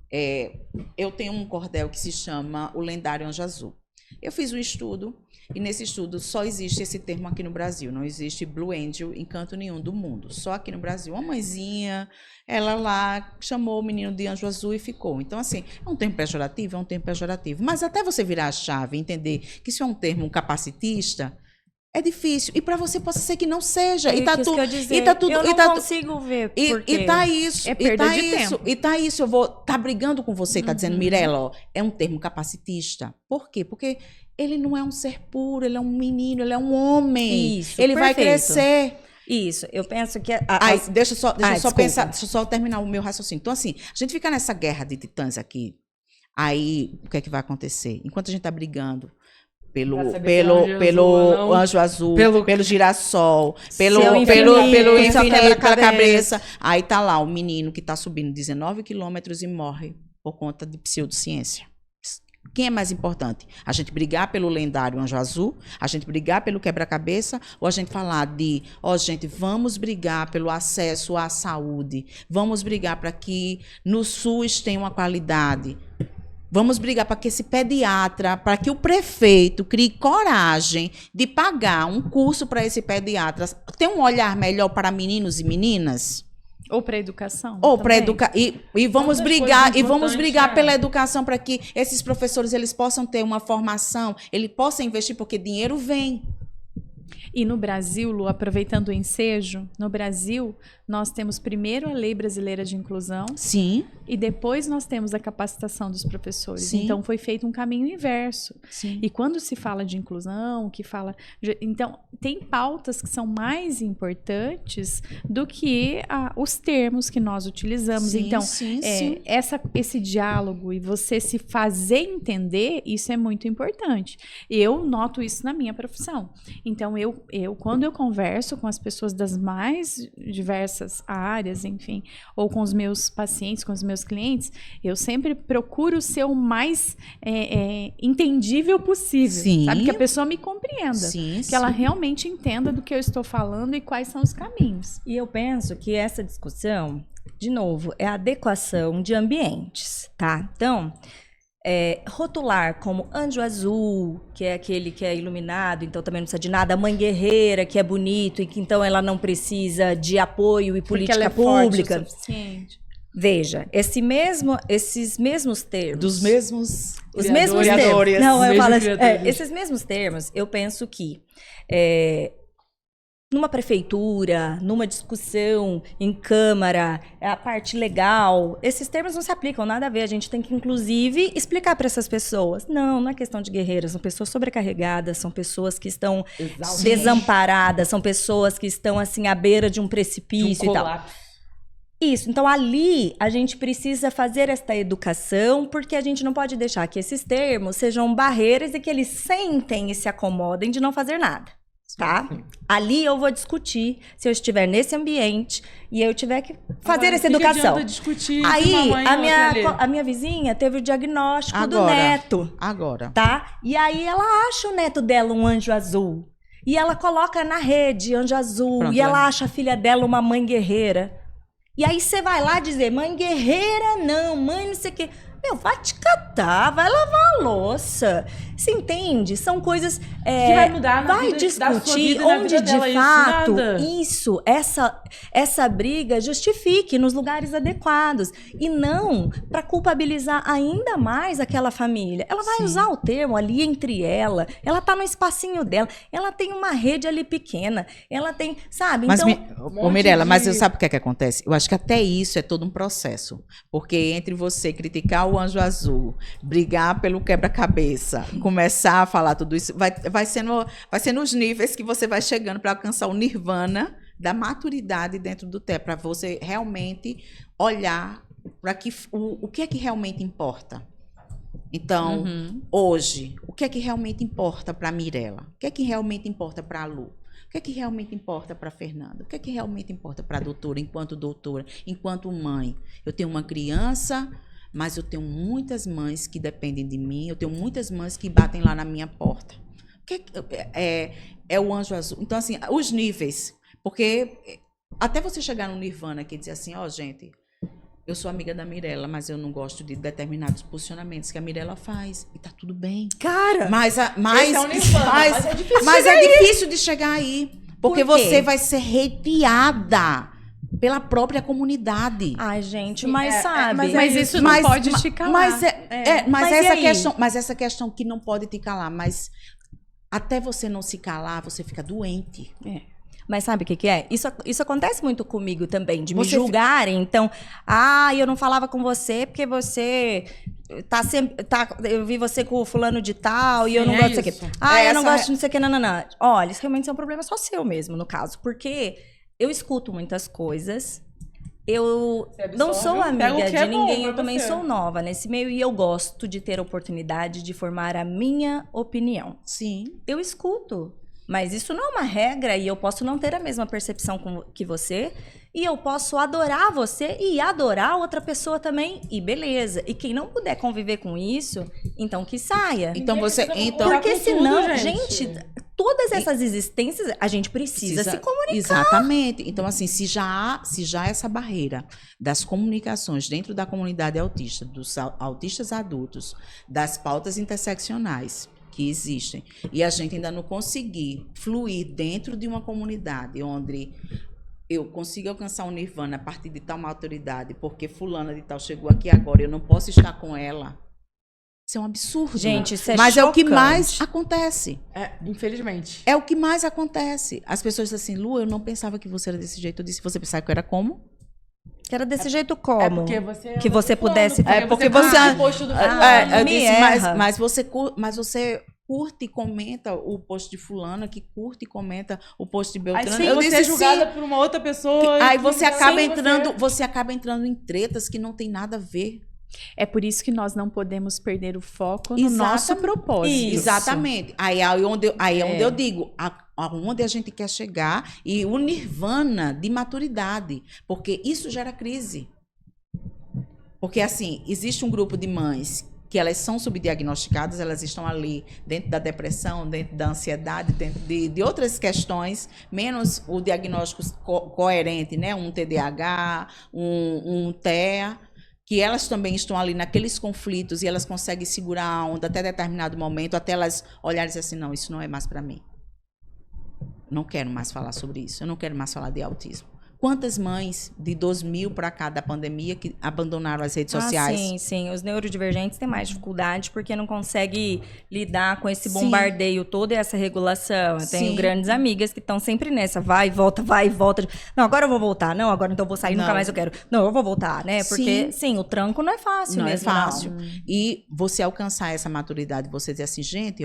eu tenho um cordel que se chama o lendário Anjo Azul. Eu fiz um estudo, e nesse estudo só existe esse termo aqui no Brasil, não existe Blue Angel em canto nenhum do mundo, só aqui no Brasil. Uma mãezinha, ela lá chamou o menino de Anjo Azul e ficou. Então, assim, é um termo pejorativo, mas até você virar a chave e entender que isso é um termo capacitista, é difícil. E para você pode ser que não seja. E tá isso tudo. que eu dizer. E tá tudo. Eu e não tá, consigo ver e, por quê. e tá isso. É perda e tá de isso, tempo. E tá isso. Eu vou tá brigando com você, tá dizendo, Mirella, ó, é um termo capacitista. Por quê? Porque ele não é um ser puro, ele é um menino, ele é um homem. Isso, ele vai perfeito. crescer. Isso, eu penso que... Deixa eu só desculpa. pensar, deixa eu só terminar o meu raciocínio. Então, assim, a gente fica nessa guerra de titãs aqui, aí o que é que vai acontecer? Enquanto a gente tá brigando pelo anjo azul, pelo girassol, pelo infinito, pela cabeça. Aí tá lá o menino que tá subindo 19 quilômetros e morre por conta de pseudociência. Quem é mais importante? A gente brigar pelo lendário Anjo Azul? A gente brigar pelo quebra-cabeça? Ou a gente falar de, gente, vamos brigar pelo acesso à saúde? Vamos brigar para que no SUS tenha uma qualidade? Vamos brigar para que esse pediatra, para que o prefeito crie coragem de pagar um curso para esse pediatra, ter um olhar melhor para meninos e meninas? Ou para educação. Ou para educar e vamos brigar né? pela educação para que esses professores eles possam ter uma formação, ele possa investir porque dinheiro vem. E no Brasil, Lu, aproveitando o ensejo, no Brasil nós temos primeiro a Lei Brasileira de Inclusão. Sim. E depois nós temos a capacitação dos professores. Sim. Então foi feito um caminho inverso. Sim. E quando se fala de inclusão, então tem pautas que são mais importantes do que os termos que nós utilizamos. Sim, então, sim. esse diálogo e você se fazer entender, isso é muito importante. Eu noto isso na minha profissão. Então, quando eu converso com as pessoas das mais diversas áreas, enfim, ou com os meus pacientes, com os meus clientes, eu sempre procuro ser o mais entendível possível. Sim. Sabe? Que a pessoa me compreenda. Sim, Que ela realmente entenda do que eu estou falando e quais são os caminhos. E eu penso que essa discussão, de novo, é a adequação de ambientes, tá? Então, rotular como Anjo Azul, que é aquele que é iluminado, então também não precisa de nada, a Mãe Guerreira, que é bonito e que então ela não precisa de apoio e Porque ela política é forte pública. o suficiente. Veja, esses mesmos termos. Dos mesmos Os mesmos criadores. termos. Não, eu Mesmo falo assim, criadores. esses mesmos termos, eu penso que numa prefeitura, numa discussão em câmara, a parte legal, esses termos não se aplicam, nada a ver. A gente tem que, inclusive, explicar para essas pessoas. Não é questão de guerreiras, são pessoas sobrecarregadas, são pessoas que estão desamparadas, são pessoas que estão, assim, à beira de um precipício e tal. Isso, então ali a gente precisa fazer esta educação, porque a gente não pode deixar que esses termos sejam barreiras e que eles sentem e se acomodem de não fazer nada. Tá? Ali eu vou discutir se eu estiver nesse ambiente e eu tiver que fazer essa educação. Discutir aí a a minha vizinha teve o diagnóstico do Agora. neto, Agora. tá? E aí ela acha o neto dela um anjo azul. E ela coloca na rede anjo azul. Pronto, e ela acha a filha dela uma mãe guerreira. E aí você vai lá dizer, mãe guerreira não, mãe não sei o quê. Meu, vai te catar, vai lavar a louça. Você entende? São coisas... que vai mudar na vai vida, da sua discutir vida e na onde, vida de dela, fato, isso, nada. essa briga justifique nos lugares adequados. E não para culpabilizar ainda mais aquela família. Ela vai usar o termo ali entre ela tá no espacinho dela, ela tem uma rede ali pequena, ela tem, sabe? Mas, Então, Mirella, mas você sabe o que é que acontece? Eu acho que até isso é todo um processo. Porque entre você criticar o Anjo Azul, brigar pelo quebra-cabeça, começar a falar tudo isso, vai ser nos níveis que você vai chegando para alcançar o nirvana da maturidade dentro do TE, para você realmente olhar para o que é que realmente importa. Então, hoje, o que é que realmente importa para a Mirella? O que é que realmente importa para a Lu? O que é que realmente importa para Fernanda? O que é que realmente importa para a doutora, enquanto mãe? Eu tenho uma criança, mas eu tenho muitas mães que dependem de mim, eu tenho muitas mães que batem lá na minha porta. O que é o anjo azul? Então, assim, os níveis. Porque até você chegar no nirvana que dizer assim, gente, eu sou amiga da Mirella, mas eu não gosto de determinados posicionamentos que a Mirella faz. E tá tudo bem. Cara! Esse é um nirvana, mas é difícil difícil de chegar aí. Porque você vai ser hateada pela própria comunidade. Ai, gente, mas sabe... Mas isso não pode te calar. Mas essa questão que não pode te calar, mas até você não se calar, você fica doente. Mas sabe o que é? Isso acontece muito comigo também, de me Você julgarem. Então, eu não falava com você porque você tá sempre... eu vi você com o fulano de tal e eu não gosto disso aqui. Eu não gosto de não sei o que, não. Olha, isso realmente é um problema só seu mesmo, no caso. Porque eu escuto muitas coisas... Eu não sou amiga de ninguém, eu também sou nova nesse meio e eu gosto de ter a oportunidade de formar a minha opinião. Sim. Eu escuto, mas isso não é uma regra e eu posso não ter a mesma percepção que você e eu posso adorar você e adorar outra pessoa também e beleza. E quem não puder conviver com isso, então que saia. Porque senão, gente, todas essas existências a gente precisa se comunicar. Exatamente. Então, assim, se já há essa barreira das comunicações dentro da comunidade autista, dos autistas adultos, das pautas interseccionais que existem, e a gente ainda não conseguir fluir dentro de uma comunidade onde eu consigo alcançar um nirvana a partir de tal maturidade, porque fulana de tal chegou aqui agora, eu não posso estar com ela. Isso é um absurdo. Gente, isso é Mas chocante. é o que mais acontece. Infelizmente. É o que mais acontece. As pessoas dizem assim, Lu, eu não pensava que você era desse jeito. Eu disse, você pensava que eu era como? Que era desse jeito como? Porque você... Que você pudesse... Porque você... Mas você curte e comenta o post de fulana, que curte e comenta o post de Beltrano. Aí você é julgada por uma outra pessoa. Aí você acaba entrando em tretas que não tem nada a ver. É por isso que nós não podemos perder o foco no nosso propósito. Isso. Exatamente. Aí é onde eu digo, aonde a gente quer chegar e o nirvana de maturidade, porque isso gera crise. Porque, assim, existe um grupo de mães que elas são subdiagnosticadas, elas estão ali dentro da depressão, dentro da ansiedade, dentro de outras questões, menos o diagnóstico coerente, né? Um TDAH, um TEA, que elas também estão ali naqueles conflitos e elas conseguem segurar a onda até determinado momento, até elas olharem e dizer assim, não, isso não é mais para mim. Não quero mais falar sobre isso, eu não quero mais falar de autismo. Quantas mães de 2000 para cá da pandemia que abandonaram as redes sociais? Sim. Os neurodivergentes têm mais dificuldade porque não conseguem lidar com esse bombardeio todo e essa regulação. Eu tenho grandes amigas que estão sempre nessa, vai e volta. Não, agora eu vou voltar. Não, agora então eu vou sair, nunca mais eu quero. Não, eu vou voltar, né? Porque, sim, o tranco não é fácil mesmo. Não é fácil. E você alcançar essa maturidade, você dizer assim, gente,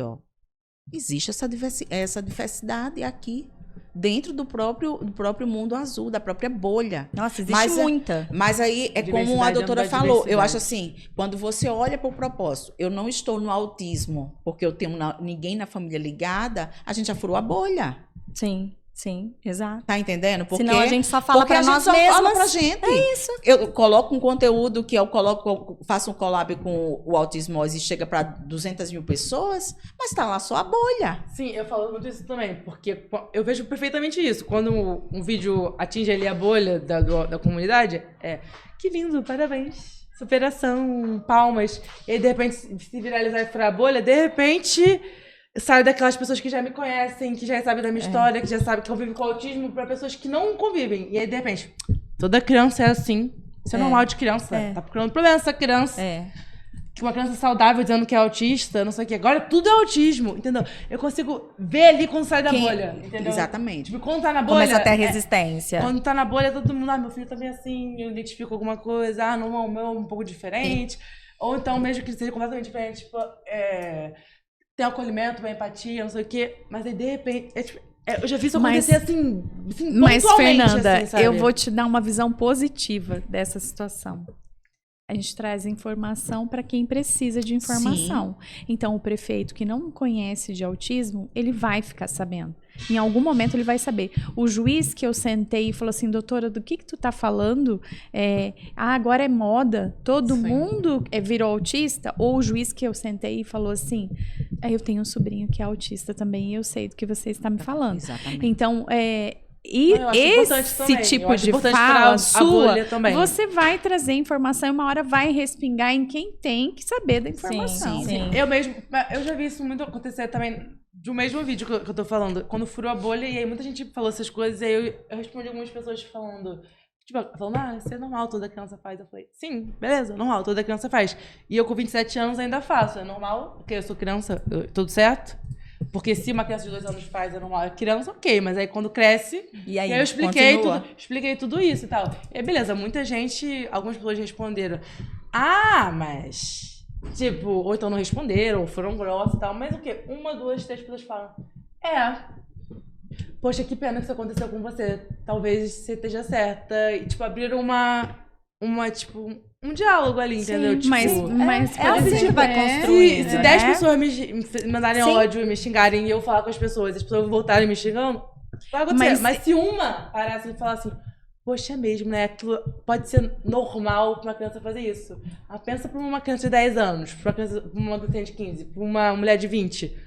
existe essa diversidade aqui. Dentro do próprio mundo azul, da própria bolha. Nossa, existe muita. Mas aí é como a doutora falou. Eu acho assim, quando você olha para o propósito, eu não estou no autismo, porque eu tenho ninguém na família ligada, a gente já furou a bolha. Sim, exato. Tá entendendo? Porque, senão a gente só fala pra nós mesmas. Fala pra gente. É isso. Eu coloco um conteúdo que eu faço um collab com o Autismose e chega pra 200 mil pessoas, mas tá lá só a bolha. Sim, eu falo muito isso também, porque eu vejo perfeitamente isso. Quando um vídeo atinge ali a bolha da comunidade, que lindo, parabéns. Superação, palmas. E aí, de repente, se viralizar e furar a bolha, de repente... Saio daquelas pessoas que já me conhecem, que já sabem da minha história, que já sabem que eu vivo com autismo, para pessoas que não convivem. E aí, de repente, toda criança é assim. Isso é normal de criança. Tá procurando problema essa criança. Que uma criança saudável dizendo que é autista, não sei o que. Agora tudo é autismo, entendeu? Eu consigo ver ali quando sai da bolha, entendeu? Exatamente. Tipo, quando tá na bolha... Começa a ter resistência. Quando tá na bolha, todo mundo... meu filho também é assim, eu identifico alguma coisa. Não, o meu é um pouco diferente. Ou então, mesmo que seja completamente diferente, tipo... Tem acolhimento, uma empatia, não sei o quê. Mas aí, de repente... eu já vi isso acontecer assim mas, pontualmente, Fernanda, assim, sabe? eu vou te dar uma visão positiva dessa situação. A gente traz informação para quem precisa de informação. Então, o prefeito que não conhece de autismo, ele vai ficar sabendo. Em algum momento ele vai saber. O juiz que eu sentei e falou assim, doutora, do que tu tá falando? Agora é moda, todo mundo virou autista? Ou o juiz que eu sentei e falou assim, eu tenho um sobrinho que é autista também e eu sei do que você está me falando. Exatamente. Então, Eu acho importante esse também. Eu tipo acho de importante fala pra sua, bolha também. você vai trazer informação e uma hora vai respingar em quem tem que saber da informação. Sim. Eu já vi isso muito acontecer também do mesmo vídeo que eu tô falando. Quando furou a bolha, e aí muita gente falou essas coisas, e aí eu respondi algumas pessoas falando, isso é normal, toda criança faz. Eu falei, sim, beleza, normal, toda criança faz. E eu com 27 anos ainda faço, é normal, porque eu sou criança, tudo certo? Porque se uma criança de 2 anos faz, é normal. Criança, ok, mas aí quando cresce... E aí eu expliquei continua. expliquei tudo isso e tal. E beleza, algumas pessoas responderam, mas... Tipo, ou então não responderam, ou foram grossas e tal. Mas o quê? 1, 2, 3 pessoas falam, poxa, que pena que isso aconteceu com você. Talvez você esteja certa. E, tipo, abriram um diálogo ali, entendeu? Tipo, mas por assim exemplo, que vai construindo, se né? 10 pessoas me mandarem Sim. ódio e me xingarem e eu falar com as pessoas, as pessoas voltarem me xingando, vai acontecer. Mas se uma parar assim e falar assim, poxa, é mesmo, né? Aquilo pode ser normal pra uma criança fazer isso. Pensa pra uma criança de 10 anos, pra uma adolescente de 15, pra uma mulher de 20.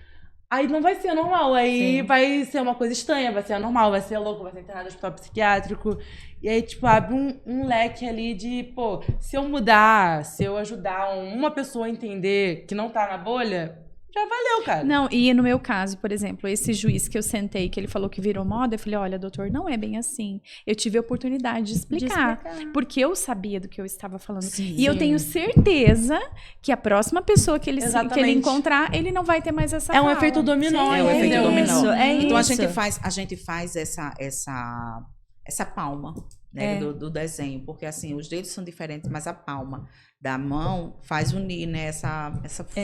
Aí não vai ser normal, aí vai ser uma coisa estranha, vai ser anormal, vai ser louco, vai ser internado no hospital psiquiátrico. E aí, tipo, abre um leque ali de, se eu mudar, se eu ajudar uma pessoa a entender que não tá na bolha, já valeu, cara. Não, e no meu caso, por exemplo, esse juiz que eu sentei, que ele falou que virou moda, eu falei, olha, doutor, não é bem assim. Eu tive a oportunidade de explicar. Porque eu sabia do que eu estava falando. Sim. E eu tenho certeza que a próxima pessoa que ele Exatamente. encontrar, ele não vai ter mais essa É um fala. efeito dominó, É o efeito entendeu? dominó. Então a isso. gente faz essa palma, né, do desenho, porque assim, os dedos são diferentes, mas a palma da mão faz unir, né, essa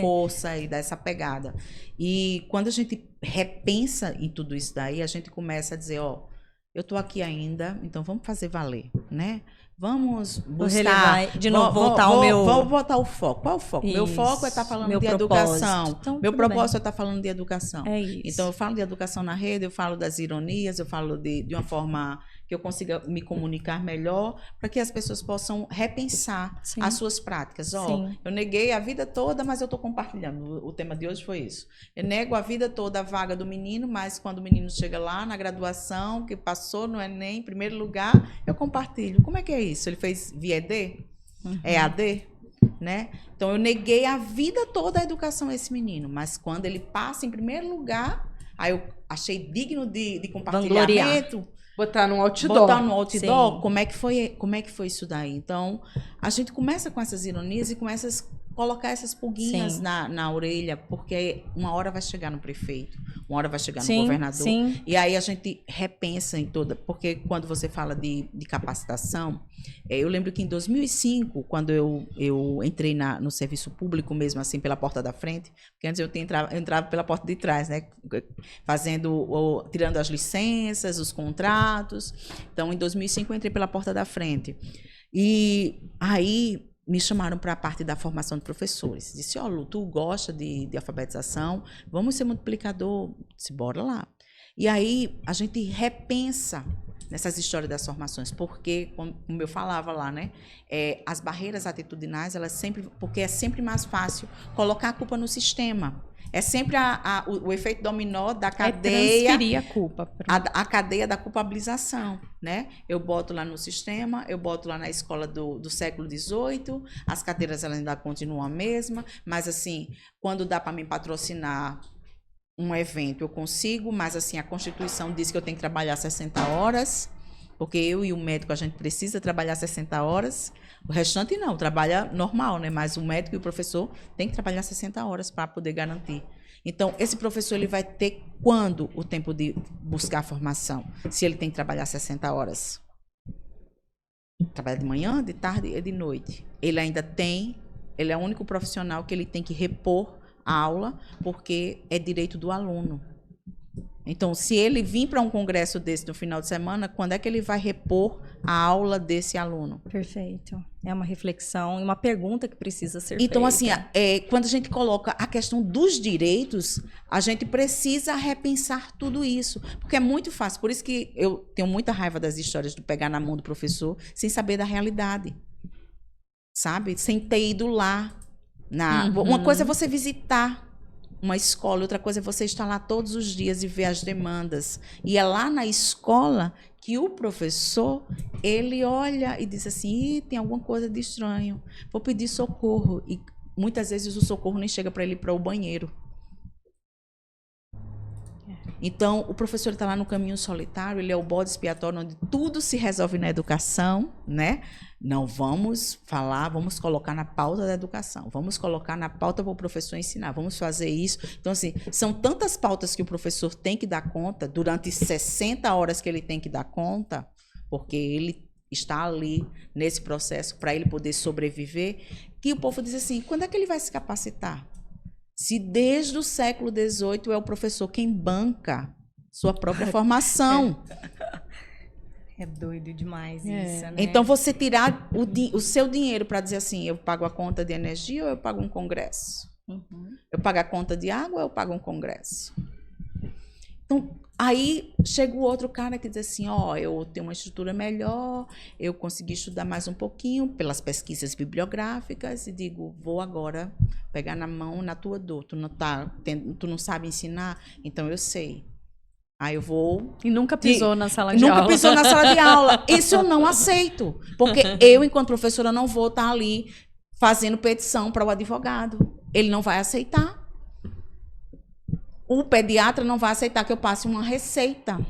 força e dá essa pegada. E quando a gente repensa em tudo isso daí, a gente começa a dizer, eu tô aqui ainda, então vamos fazer valer, né? Vamos buscar... De novo, voltar ao meu... Vou voltar o foco. Qual é o foco? Meu foco é estar falando meu de propósito. educação. Então, Meu tudo propósito é estar falando de educação. É isso. Então, eu falo de educação na rede, eu falo das ironias, eu falo de uma forma que eu consiga me comunicar melhor, para que as pessoas possam repensar as suas práticas. Eu neguei a vida toda, mas eu estou compartilhando. O tema de hoje foi isso. Eu nego a vida toda a vaga do menino, mas quando o menino chega lá na graduação, que passou no Enem, em primeiro lugar, eu compartilho. Como é que é isso? Ele fez via ED? EAD? Né? Então, eu neguei a vida toda a educação a esse menino, mas quando ele passa em primeiro lugar, aí eu achei digno de compartilhamento. Botar no outdoor. Sim. Como é que foi isso daí? Então, a gente começa com essas ironias e começa a colocar essas pulguinhas na orelha, porque uma hora vai chegar no prefeito, uma hora vai chegar no governador. E aí a gente repensa em toda... Porque quando você fala de capacitação, eu lembro que em 2005, quando eu entrei no serviço público mesmo, assim, pela porta da frente, porque antes eu entrava pela porta de trás, né? Tirando as licenças, os contratos. Então, em 2005, eu entrei pela porta da frente. E aí me chamaram para a parte da formação de professores. Disse, Lu, tu gosta de alfabetização? Vamos ser multiplicador? Disse, bora lá. E aí a gente repensa nessas histórias das formações, porque, como eu falava lá, né, as barreiras atitudinais, porque é sempre mais fácil colocar a culpa no sistema. É sempre o efeito dominó da cadeia. Transferir a culpa. A cadeia da culpabilização, né? Eu boto lá no sistema, eu boto lá na escola do século XVIII, as cadeiras elas ainda continuam a mesma, mas assim, quando dá para mim patrocinar um evento, eu consigo, mas assim, a Constituição diz que eu tenho que trabalhar 60 horas, porque eu e o médico, a gente precisa trabalhar 60 horas. O restante não, trabalha normal, né? Mas o médico e o professor têm que trabalhar 60 horas para poder garantir. Então, esse professor ele vai ter quando o tempo de buscar a formação? Se ele tem que trabalhar 60 horas? Trabalha de manhã, de tarde e de noite. Ele é o único profissional que ele tem que repor a aula, porque é direito do aluno. Então, se ele vir para um congresso desse no final de semana, quando é que ele vai repor a aula desse aluno? Perfeito. É uma reflexão e uma pergunta que precisa ser feita. Então, assim, quando a gente coloca a questão dos direitos, a gente precisa repensar tudo isso. Porque é muito fácil. Por isso que eu tenho muita raiva das histórias do pegar na mão do professor sem saber da realidade. Sabe? Sem ter ido lá. Uma coisa é você visitar uma escola, outra coisa é você estar lá todos os dias e ver as demandas. E é lá na escola que o professor, ele olha e diz assim, tem alguma coisa de estranho, vou pedir socorro. E muitas vezes o socorro nem chega para ele ir para o banheiro. Então, o professor está lá no caminho solitário, ele é o bode expiatório, onde tudo se resolve na educação, né? Não vamos falar, vamos colocar na pauta da educação, vamos colocar na pauta para o professor ensinar, vamos fazer isso. Então, assim, são tantas pautas que o professor tem que dar conta, durante 60 horas que ele tem que dar conta, porque ele está ali nesse processo para ele poder sobreviver, que o povo diz assim, quando é que ele vai se capacitar? Se desde o século XVIII é o professor quem banca sua própria formação. É doido demais isso, né? Então, você tirar o seu dinheiro para dizer assim, eu pago a conta de energia ou eu pago um congresso? Eu pago a conta de água ou eu pago um congresso? Então, aí chega o outro cara que diz assim, eu tenho uma estrutura melhor, eu consegui estudar mais um pouquinho pelas pesquisas bibliográficas e digo, vou agora pegar na mão na tua dor. Tu não sabe ensinar? Então eu sei. Aí eu vou... E nunca pisou na sala de aula. Nunca pisou na sala de aula. Isso eu não aceito. Porque eu, enquanto professora, não vou estar ali fazendo petição para o advogado. Ele não vai aceitar. O pediatra não vai aceitar que eu passe uma receita.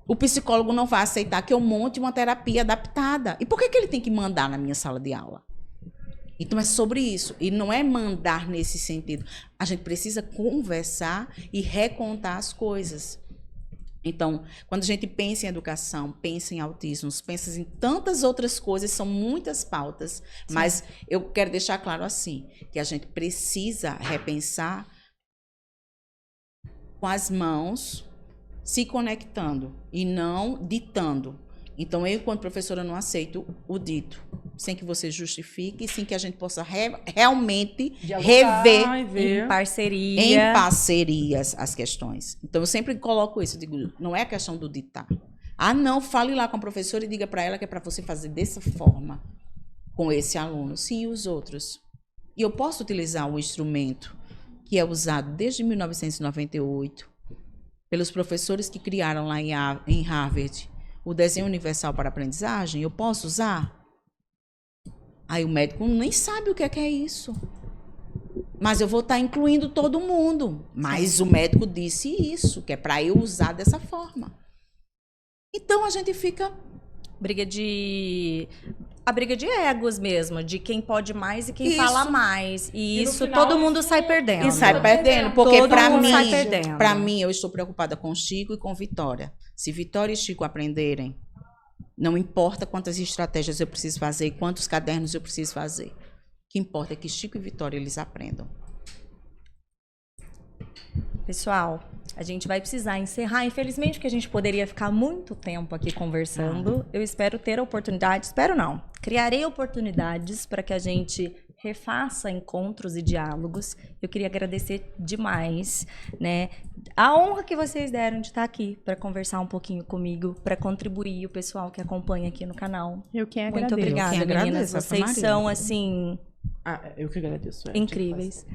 O psicólogo não vai aceitar que eu monte uma terapia adaptada. E por que ele tem que mandar na minha sala de aula? Então, é sobre isso. E não é mandar nesse sentido. A gente precisa conversar e recontar as coisas. Então, quando a gente pensa em educação, pensa em autismo, pensa em tantas outras coisas, são muitas pautas. Sim. Mas eu quero deixar claro assim, que a gente precisa repensar com as mãos, se conectando e não ditando. Então, eu, enquanto professora, não aceito o dito, sem que você justifique, sem que a gente possa realmente rever em parcerias as questões. Então, eu sempre coloco isso, digo, não é a questão do ditar. Não, fale lá com a professora e diga para ela que é para você fazer dessa forma com esse aluno. Sim, e os outros? E eu posso utilizar um instrumento que é usado desde 1998 pelos professores que criaram lá em Harvard o desenho universal para aprendizagem, eu posso usar? Aí o médico nem sabe o que é isso. Mas eu vou estar incluindo todo mundo. Mas o médico disse isso, que é para eu usar dessa forma. Então a gente fica... A briga de egos mesmo, de quem pode mais e quem fala mais. E isso final, todo mundo sai perdendo. E sai perdendo, porque para mim, eu estou preocupada com Chico e com Vitória. Se Vitória e Chico aprenderem, não importa quantas estratégias eu preciso fazer, quantos cadernos eu preciso fazer. O que importa é que Chico e Vitória, eles aprendam. Pessoal, a gente vai precisar encerrar. Infelizmente, porque a gente poderia ficar muito tempo aqui conversando. Eu espero ter a oportunidade, espero não, criarei oportunidades para que a gente refaça encontros e diálogos. Eu queria agradecer demais, né, a honra que vocês deram de estar aqui para conversar um pouquinho comigo, para contribuir o pessoal que acompanha aqui no canal. Eu que agradeço. Muito obrigada, meninas. Vocês são, assim... eu que agradeço. Incríveis.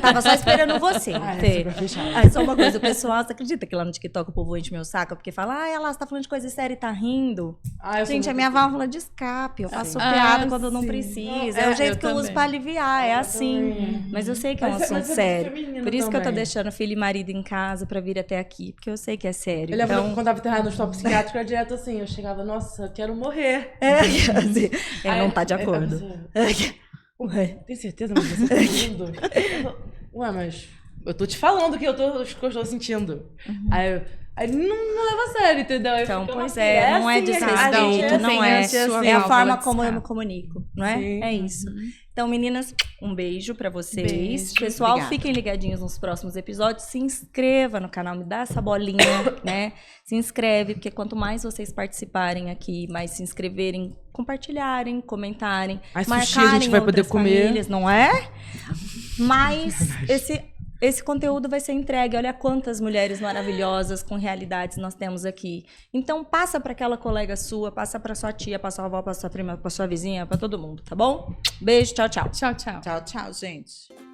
Tava só esperando você, Fê. Só uma coisa, o pessoal, você acredita que lá no TikTok o povo enche meu saco? Porque fala, ela você tá falando de coisa séria e tá rindo. Gente, é minha válvula de escape. Eu faço piada quando não precisa. É o jeito que eu uso pra aliviar, é assim. Mas eu sei que é um assunto sério. Por isso que eu tô deixando filho e marido em casa pra vir até aqui. Porque eu sei que é sério. Eu lembro quando tava internado no hospital psiquiátrico, era direto assim, eu chegava, nossa, quero morrer. Ele não tá de acordo. Tem certeza, mas você tá rindo? Ué, mas eu tô te falando que eu estou sentindo. Aí Aí não leva a sério, entendeu? Aí Então, fica pois assim, é, não é assim, desrespeito, assim, não é. assim, É a válvula forma de como eu escape. me comunico, não é? Sim. É isso. Então, meninas, um beijo pra vocês. Beijo. Pessoal, Obrigada. fiquem ligadinhos nos próximos episódios. Se inscreva no canal, me dá essa bolinha, né? Se inscreve, porque quanto mais vocês participarem aqui, mais se inscreverem, compartilharem, comentarem, Mais sushi marcarem a gente vai poder outras comer. famílias, não é? Mas esse conteúdo vai ser entregue. Olha quantas mulheres maravilhosas com realidades nós temos aqui. Então passa para aquela colega sua, passa para sua tia, para sua avó, para sua prima, para sua vizinha, para todo mundo, tá bom? Beijo, tchau, tchau. Tchau, tchau. Tchau, tchau, gente.